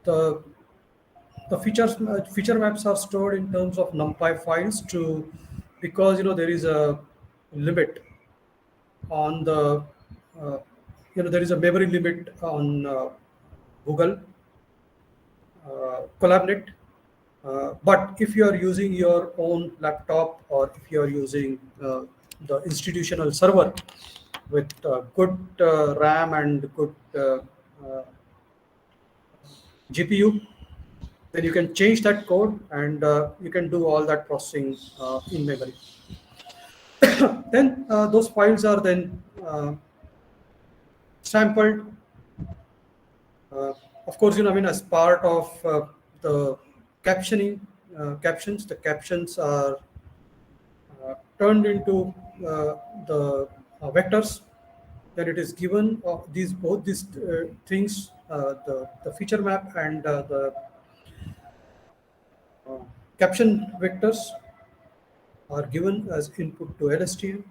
the feature maps are stored in terms of NumPy files because there is a limit on the there is a memory limit on Google Collabnet. But if you are using your own laptop, or if you are using the institutional server with good RAM and good GPU, then you can change that code, and you can do all that processing in memory. Then those files are then sampled. Of course, as part of the captioning, the captions are turned into the vectors. Then it is given both these things, the feature map and the caption vectors are given as input to LSTM.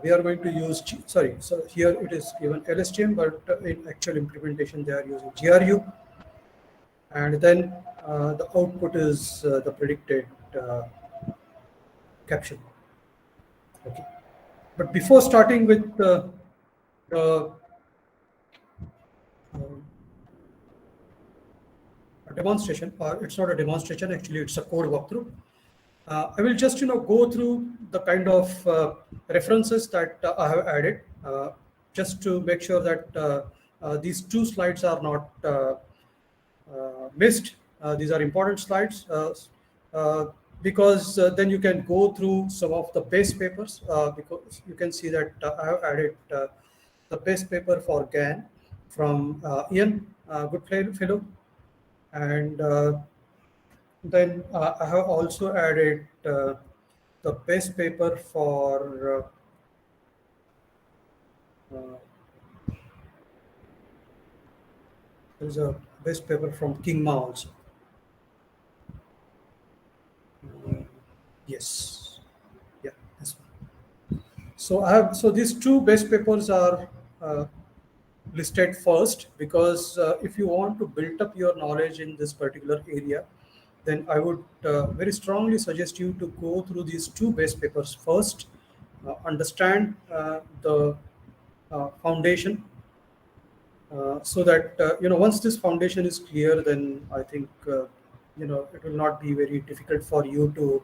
We are going to use, so here it is given LSTM, but in actual implementation, they are using GRU. And then the output is the predicted caption. Okay. But before starting with the demonstration, it's not a demonstration, actually, it's a code walkthrough. I will just go through the kind of references that I have added, just to make sure that these two slides are not missed. These are important slides uh, because then you can go through some of the base papers because you can see that I have added the base paper for GAN from Ian Goodfellow, and then I have also added the base paper for there's a base paper from King Ma also. Yes, yeah, this one. So these two base papers are uh, listed first because if you want to build up your knowledge in this particular area, then I would very strongly suggest you to go through these two base papers first, understand the foundation, so that once this foundation is clear, then I think it will not be very difficult for you to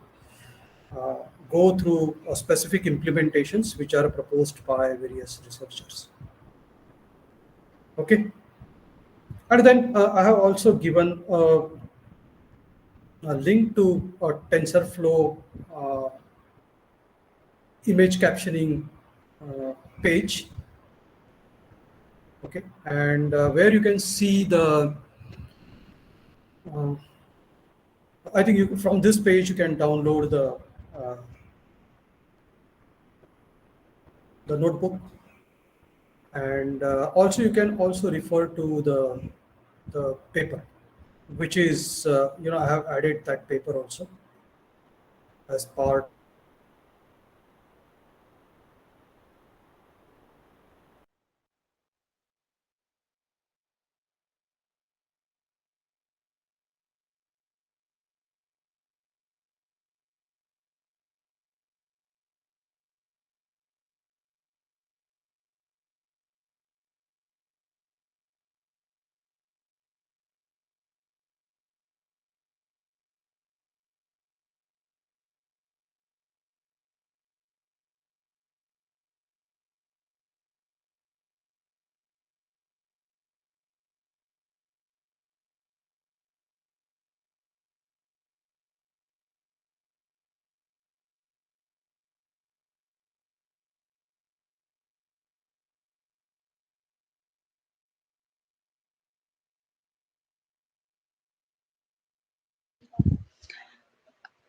uh, go through specific implementations which are proposed by various researchers. Okay, and then I have also given a link to a TensorFlow uh, image captioning page. Okay, and where you can see the uh, I think from this page you can download uh, the notebook, and also you can also refer to the paper, which is I have added that paper also as part.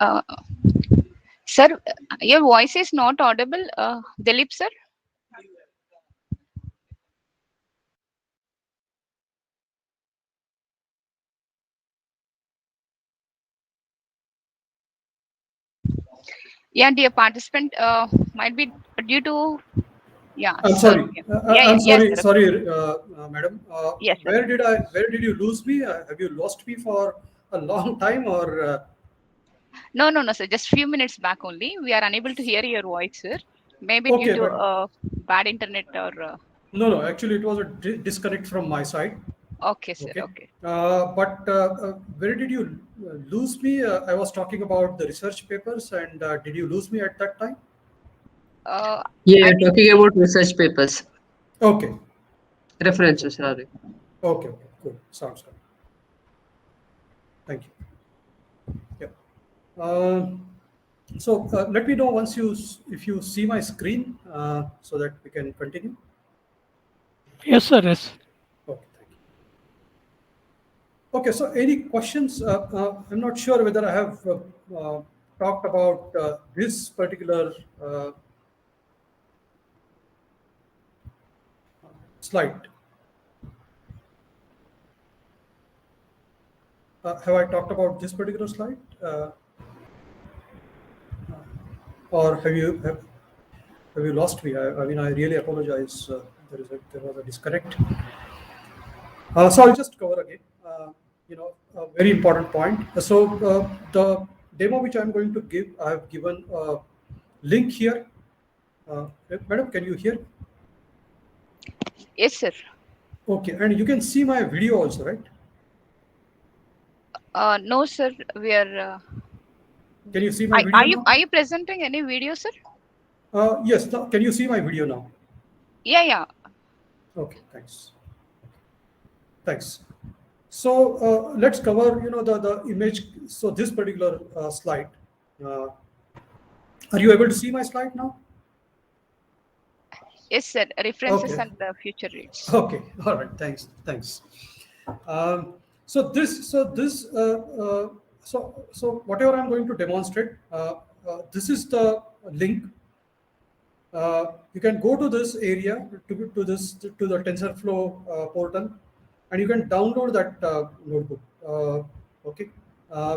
Uh, Sir, your voice is not audible. Dilip, sir. Yeah, dear participant, might be due to, yeah, I'm sir. sorry. Yeah, yeah, I'm yes, sorry. sir. Sorry, madam. Yes, sir. Where did you lose me? Have you lost me for a long time, or? No, no, no, sir. Just few minutes back only. We are unable to hear your voice, sir. Maybe due Okay, to but bad internet or. no, no. Actually, it was a disconnect from my side. Okay, sir. Okay. Okay. But where did you lose me? I was talking about the research papers, and did you lose me at that time? Yeah, I you're think. talking about research papers, Okay. Okay. Good. references, sorry. Okay. Okay. Good. Sounds good. Thank you. Yeah. So let me know once if you see my screen so that we can continue. Yes, sir. Yes. Okay, thank you. Okay, so any questions? I'm not sure whether I have talked about this particular slide. Have I talked about this particular slide? Or have you lost me? I mean, I really apologize. There was a disconnect. So I'll just cover again. A very important point. So the demo which I'm going to give, I have given a link here. Madam, can you hear? Yes, sir. Okay, and you can see my video also, right? No, sir. We are. Can you see my video now? Are you presenting any video, sir? Yes. Now, can you see my video now? Yeah, yeah. Okay, thanks. Thanks. So let's cover, the image. So this particular slide. Are you able to see my slide now? Yes, sir. References Okay. and the future reads. Okay. All right. Thanks. Um, so whatever I'm going to demonstrate, this is the link. You can go to this area to the TensorFlow portal, and you can download that notebook. Okay,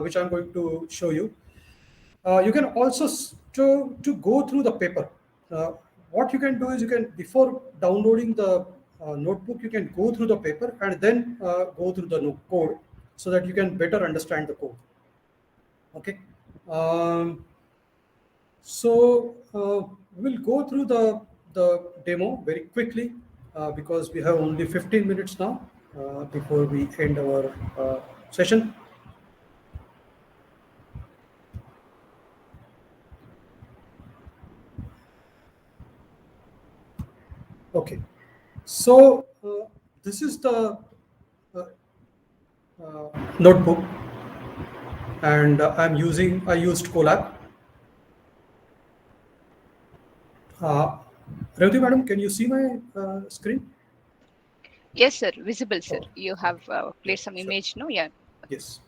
which I'm going to show you. You can also to go through the paper. Uh, what you can do is you can, before downloading the notebook, you can go through the paper and then go through the code so that you can better understand the code. Okay. Um, so we'll go through the demo very quickly because we have only 15 minutes now before we end our session. Okay, so this is the uh, notebook, and I used Colab. Revati madam, can you see my screen? Yes, sir. Visible, sir. Oh, You okay. have Yeah, played some sure. image, no? Yeah. Yes.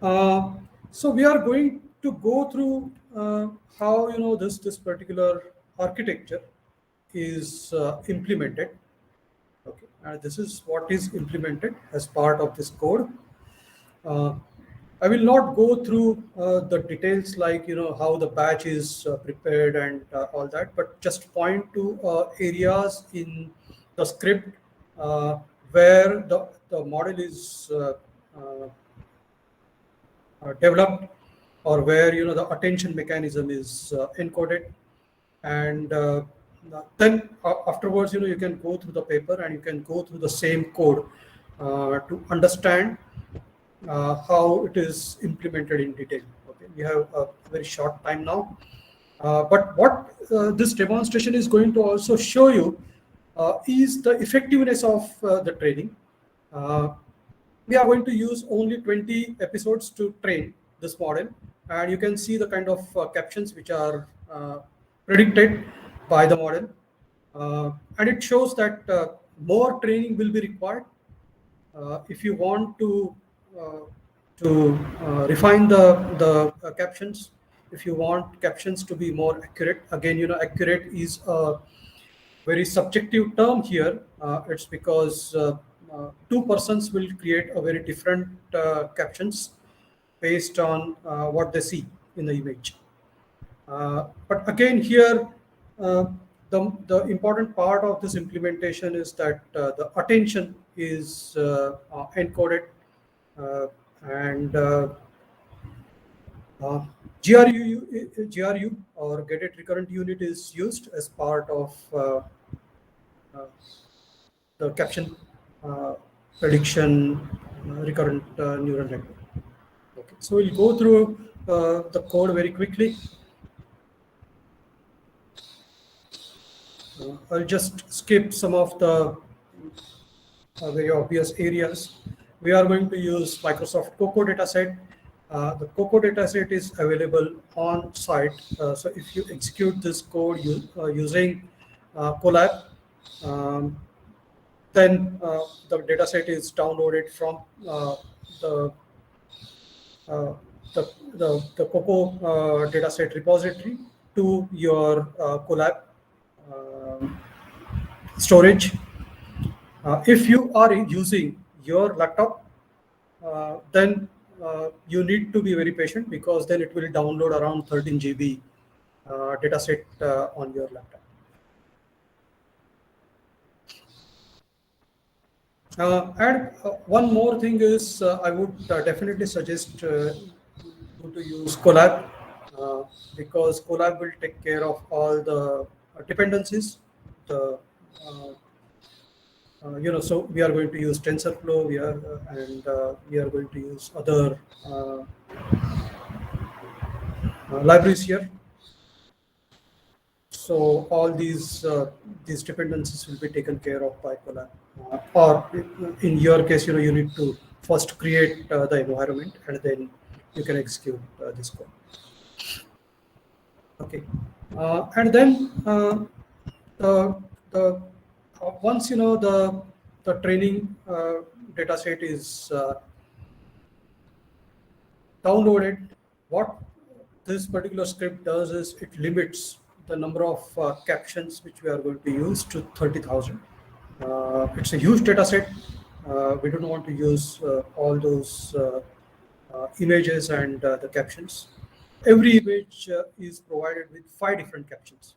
So we are going to go through how this particular architecture is implemented. Okay, and this is what is implemented as part of this code. Uh, I will not go through the details like how the batch is prepared and all that, but just point to areas in the script where the model is developed, or where the attention mechanism is encoded, and then afterwards you can go through the paper and you can go through the same code to understand how it is implemented in detail. Okay, we have a very short time now, but what this demonstration is going to also show you is the effectiveness of the training. Uh, we are going to use only 20 episodes to train this model, and you can see the kind of captions which are predicted by the model, and it shows that more training will be required if you want uh, refine the captions. If you want captions to be more accurate, again, accurate is a very subjective term here. It's because two persons will create a very different captions based on what they see in the image. But again, here, uh, the important part of this implementation is that the attention is encoded, uh, and uh, GRU, or get it recurrent unit, is used as part of uh, the caption prediction recurrent neural network. Okay, so we'll go through the code very quickly. I'll just skip some of the very obvious areas. We are going to use Microsoft Cocoa dataset. The Cocoa dataset is available on site. So if you execute this code using Colab, um, then the dataset is downloaded from the, uh, the Cocoa dataset repository to your Colab storage. If you are using your laptop, then you need to be very patient, because then it will download around 13 GB dataset on your laptop. And one more thing is, I would definitely suggest you to use Colab, because Colab will take care of all the dependencies. The so we are going to use TensorFlow, we are going to use other libraries here. So all these dependencies will be taken care of by Colab. Or in your case, you need to first create the environment and then you can execute this code. Okay, and then the once the training data set is downloaded, what this particular script does is it limits the number of captions which we are going to use to 30,000. It's a huge data set. We don't want to use all those images and the captions. Every image is provided with 5 different captions.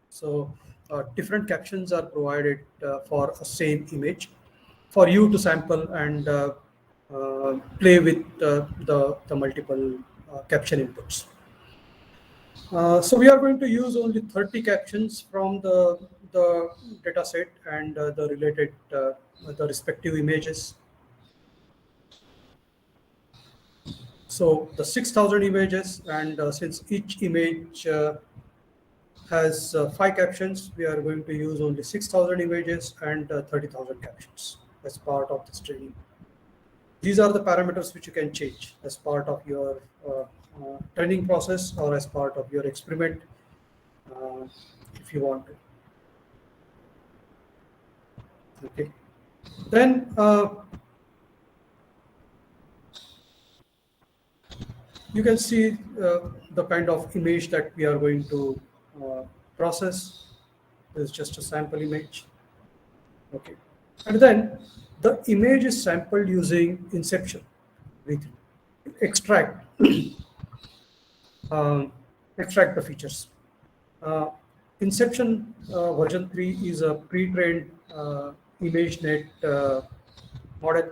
So different captions are provided for a same image for you to sample and play with the multiple caption inputs. So we are going to use only 30 captions from the data set and the related the respective images. So the 6,000 images, and since each image has 5 captions, we are going to use only 6,000 images and 30,000 captions as part of this training. These are the parameters which you can change as part of your training process or as part of your experiment if you want to. Okay. Then you can see the kind of image that we are going to process. This is just a sample image. Okay. And then the image is sampled using inception. We extract extract the features. Inception version 3 is a pre-trained ImageNet model,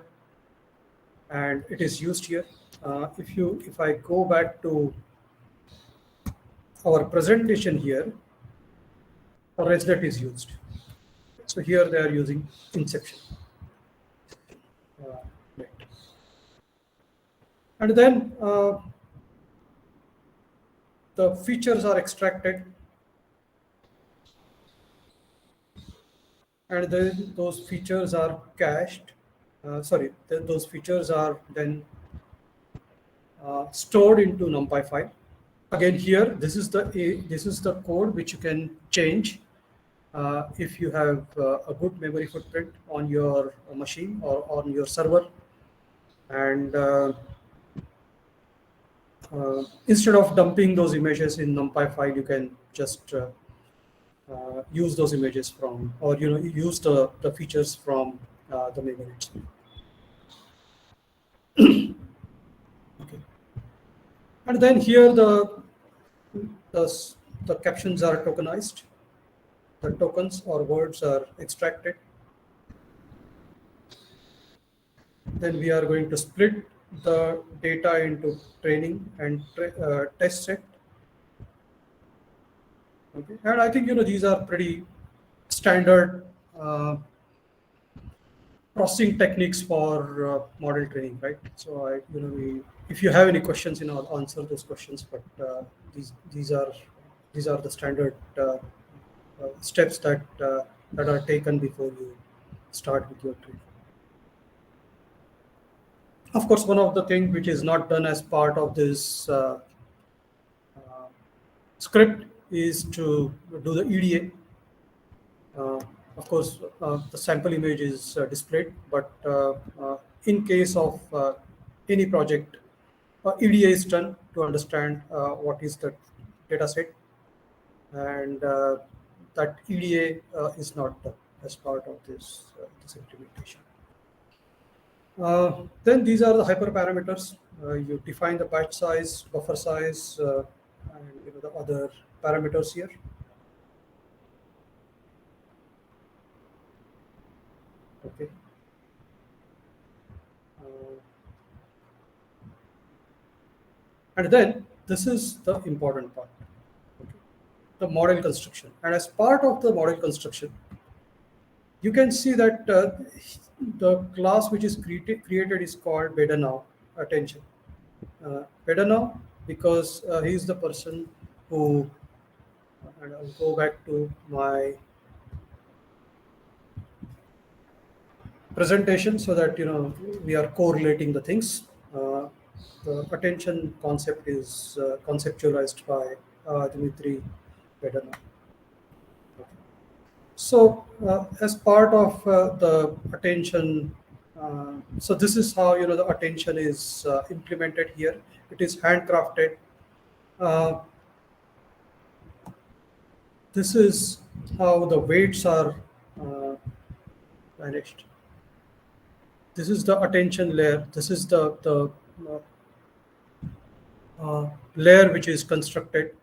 and it is used here. If I go back to our presentation here, ResNet is used. So here they are using Inception. Right. And then the features are extracted, and then those features are cached. Those features are then stored into NumPy file. Again, here this is the code which you can change if you have a good memory footprint on your machine or on your server, and instead of dumping those images in NumPy file, you can just use those images from, or use the features from the memory itself. Okay. And then here the captions are tokenized. The tokens or words are extracted. Then we are going to split the data into training and test set. Okay. And I think these are pretty standard processing techniques for model training, right? So if you have any questions, I'll answer those questions. But these are the standard steps that are taken before you start with your training. Of course, one of the things which is not done as part of this script is to do the EDA. Of course, the sample image is displayed, but in case of any project, EDA is done to understand what is the data set, and that EDA is not done as part of this implementation. Then these are the hyperparameters. You define the batch size, buffer size, and the other parameters here. Okay. And then this is the important part, okay, the model construction. And as part of the model construction, you can see that the class which is created is called BetaNow. Attention, BetaNow, because he is the person who and I'll go back to my presentation so that we are correlating the things. Uh, the attention concept is conceptualized by Dmitry Pedanov. So, as part of the attention, so this is how the attention is implemented here. It is handcrafted. Uh, this is how the weights are uh, managed. This is the attention layer. This is the layer which is constructed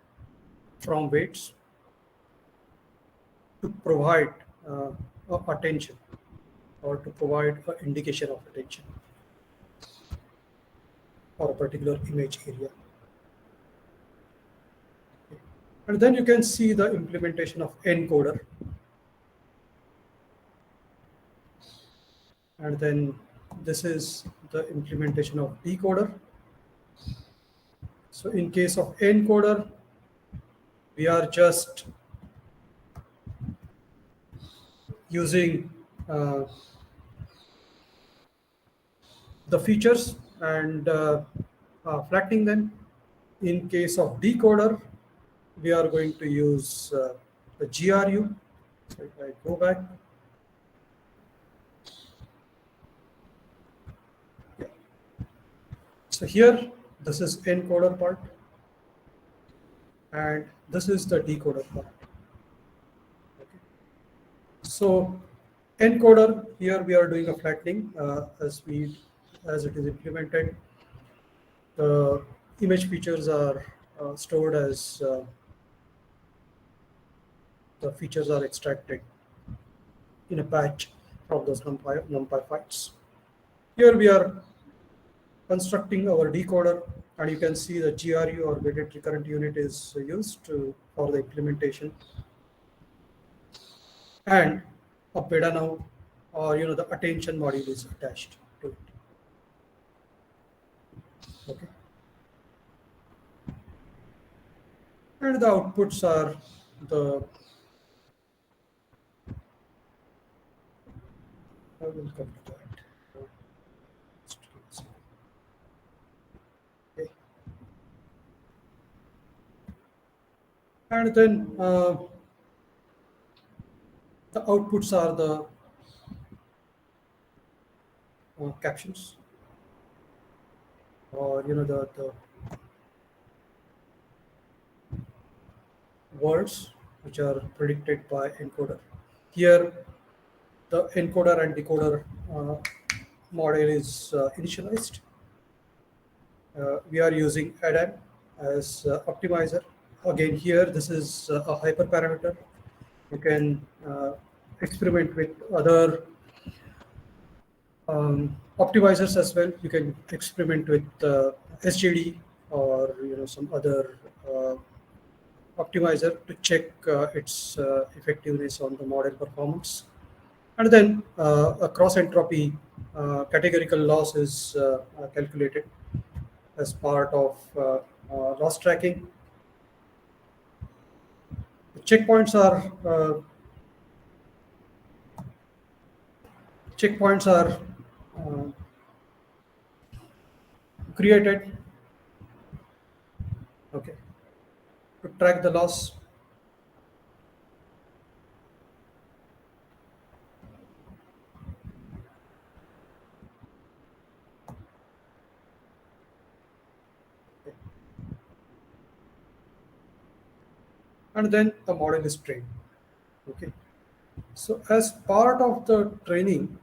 from weights to provide uh, attention or to provide an indication of attention for a particular image area. And then you can see the implementation of encoder. And then this is the implementation of decoder. So in case of encoder, we are just using the features and flattening them. In case of decoder, we are going to use the GRU. So if I go back, yeah. So here, this is encoder part, and this is the decoder part. Okay. So encoder, here we are doing a flattening as it is implemented. The image features are stored as the features are extracted in a batch from those NumPy files. Here we are constructing our decoder, and you can see the GRU or weighted recurrent unit is used for the implementation, and a Pedanov or the attention module is attached to it. Okay, and the outputs are the I will come to that. Okay. And then the outputs are the captions, or the words which are predicted by encoder. Here, the encoder and decoder model is initialized. We are using ATAL as optimizer. Again, here this is a hyperparameter. You can experiment with other optimizers as well. You can experiment with SGD or some other optimizer to check its effectiveness on the model performance. And then a cross entropy categorical loss is calculated as part of loss tracking. The checkpoints are uh, created, okay, to track the loss. And then the model is trained. Okay, so as part of the training,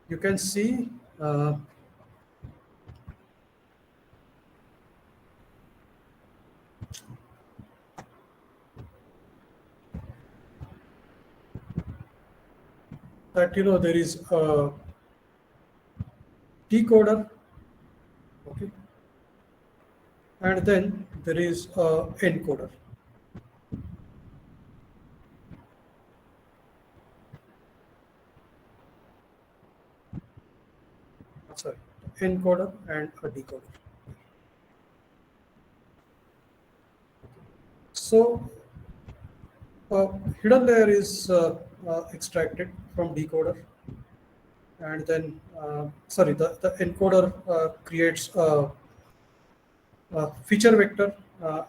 you can see that there is a decoder, okay, and then there is a encoder. Sorry, encoder and a decoder. So hidden layer is extracted from decoder, and then the encoder creates a feature vector,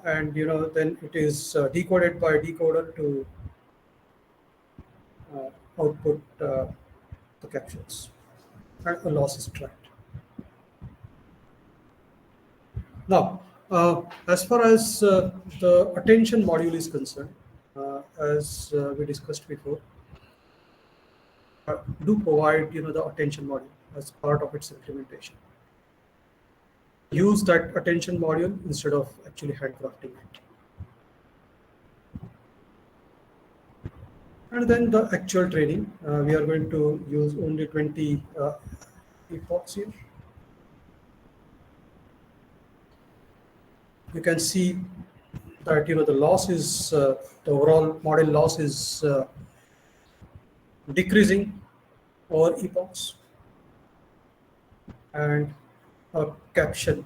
and then it is decoded by decoder to output the captions, and a loss is tracked. Now, as far as the attention module is concerned, as we discussed before, do provide the attention module as part of its implementation. Use that attention module instead of actually handcrafting it. And then the actual training, we are going to use only 20 epochs here. You can see that the loss is the overall model loss is decreasing over epochs, and a caption.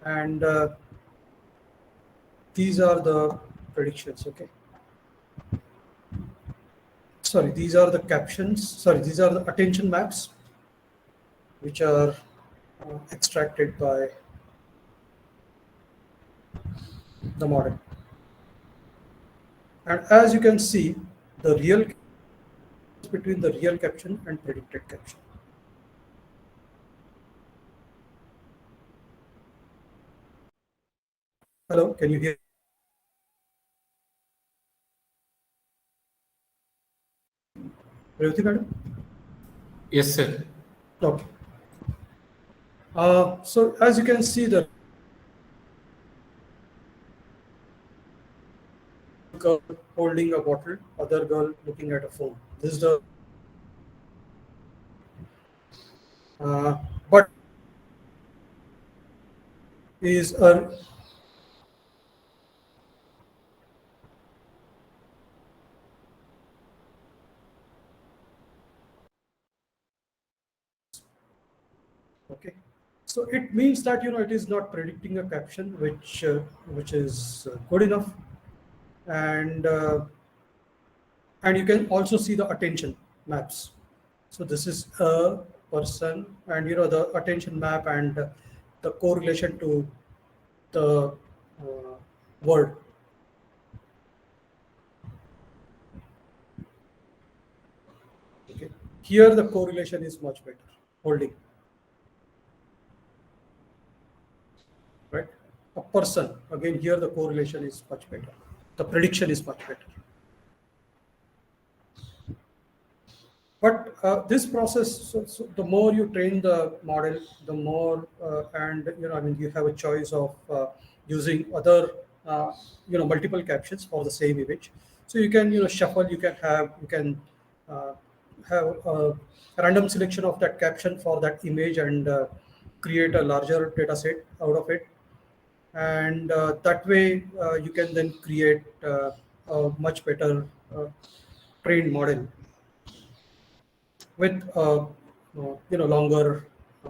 And these are the predictions. Okay. Sorry, these are the captions. Sorry, these are the attention maps, which are extracted by the model. And as you can see, the real between the real caption and predicted caption. Hello, can you hear? Revati madam? Yes, sir. Okay. So as you can see, the girl holding a bottle, other girl looking at a phone. This is the but is a okay. So it means that it is not predicting a caption which is good enough, and you can also see the attention maps. So this is a person, and the attention map and the correlation to the word. Okay. Here the correlation is much better. Holding. Right. A person. Again, here the correlation is much better. The prediction is much better. But this process, so the more you train the model, the more, and you have a choice of using other, multiple captions for the same image. So you can, shuffle. You can uh, have a random selection of that caption for that image, and create a larger data set out of it. And that way, you can then create a much better trained model with longer uh,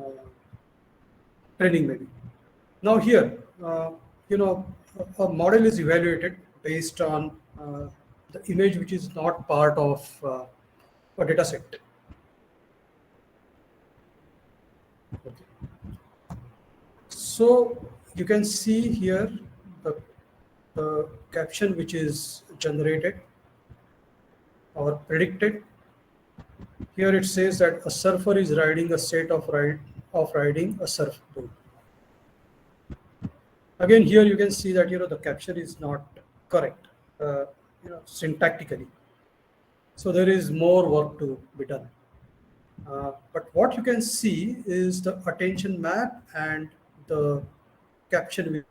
training maybe. Now here, a model is evaluated based on the image which is not part of a data set. Okay. So you can see here the caption which is generated or predicted. Here it says that a surfer is riding a set of riding a surfboard. Again, here you can see that the caption is not correct, syntactically. So there is more work to be done. But what you can see is the attention map and the caption.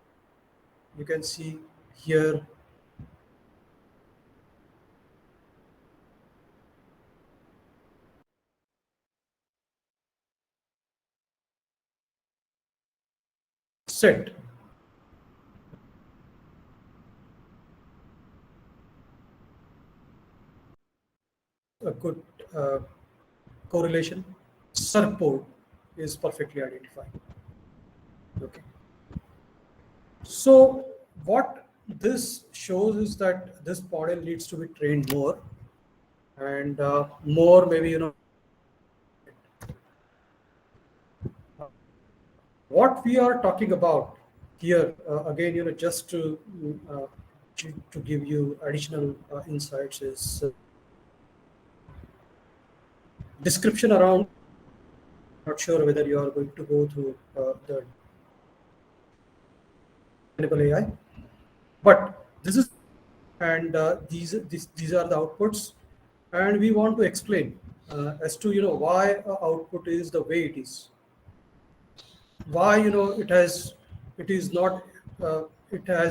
You can see here set. A good correlation. Surfboard is perfectly identified. Okay. So what this shows is that this model needs to be trained more, and more maybe, what we are talking about here, again, just uh, to give you additional insights, is description around. Not sure whether you are going to go through the AI, but this is, and these are the outputs, and we want to explain as to why output is the way it is, why it is not, it has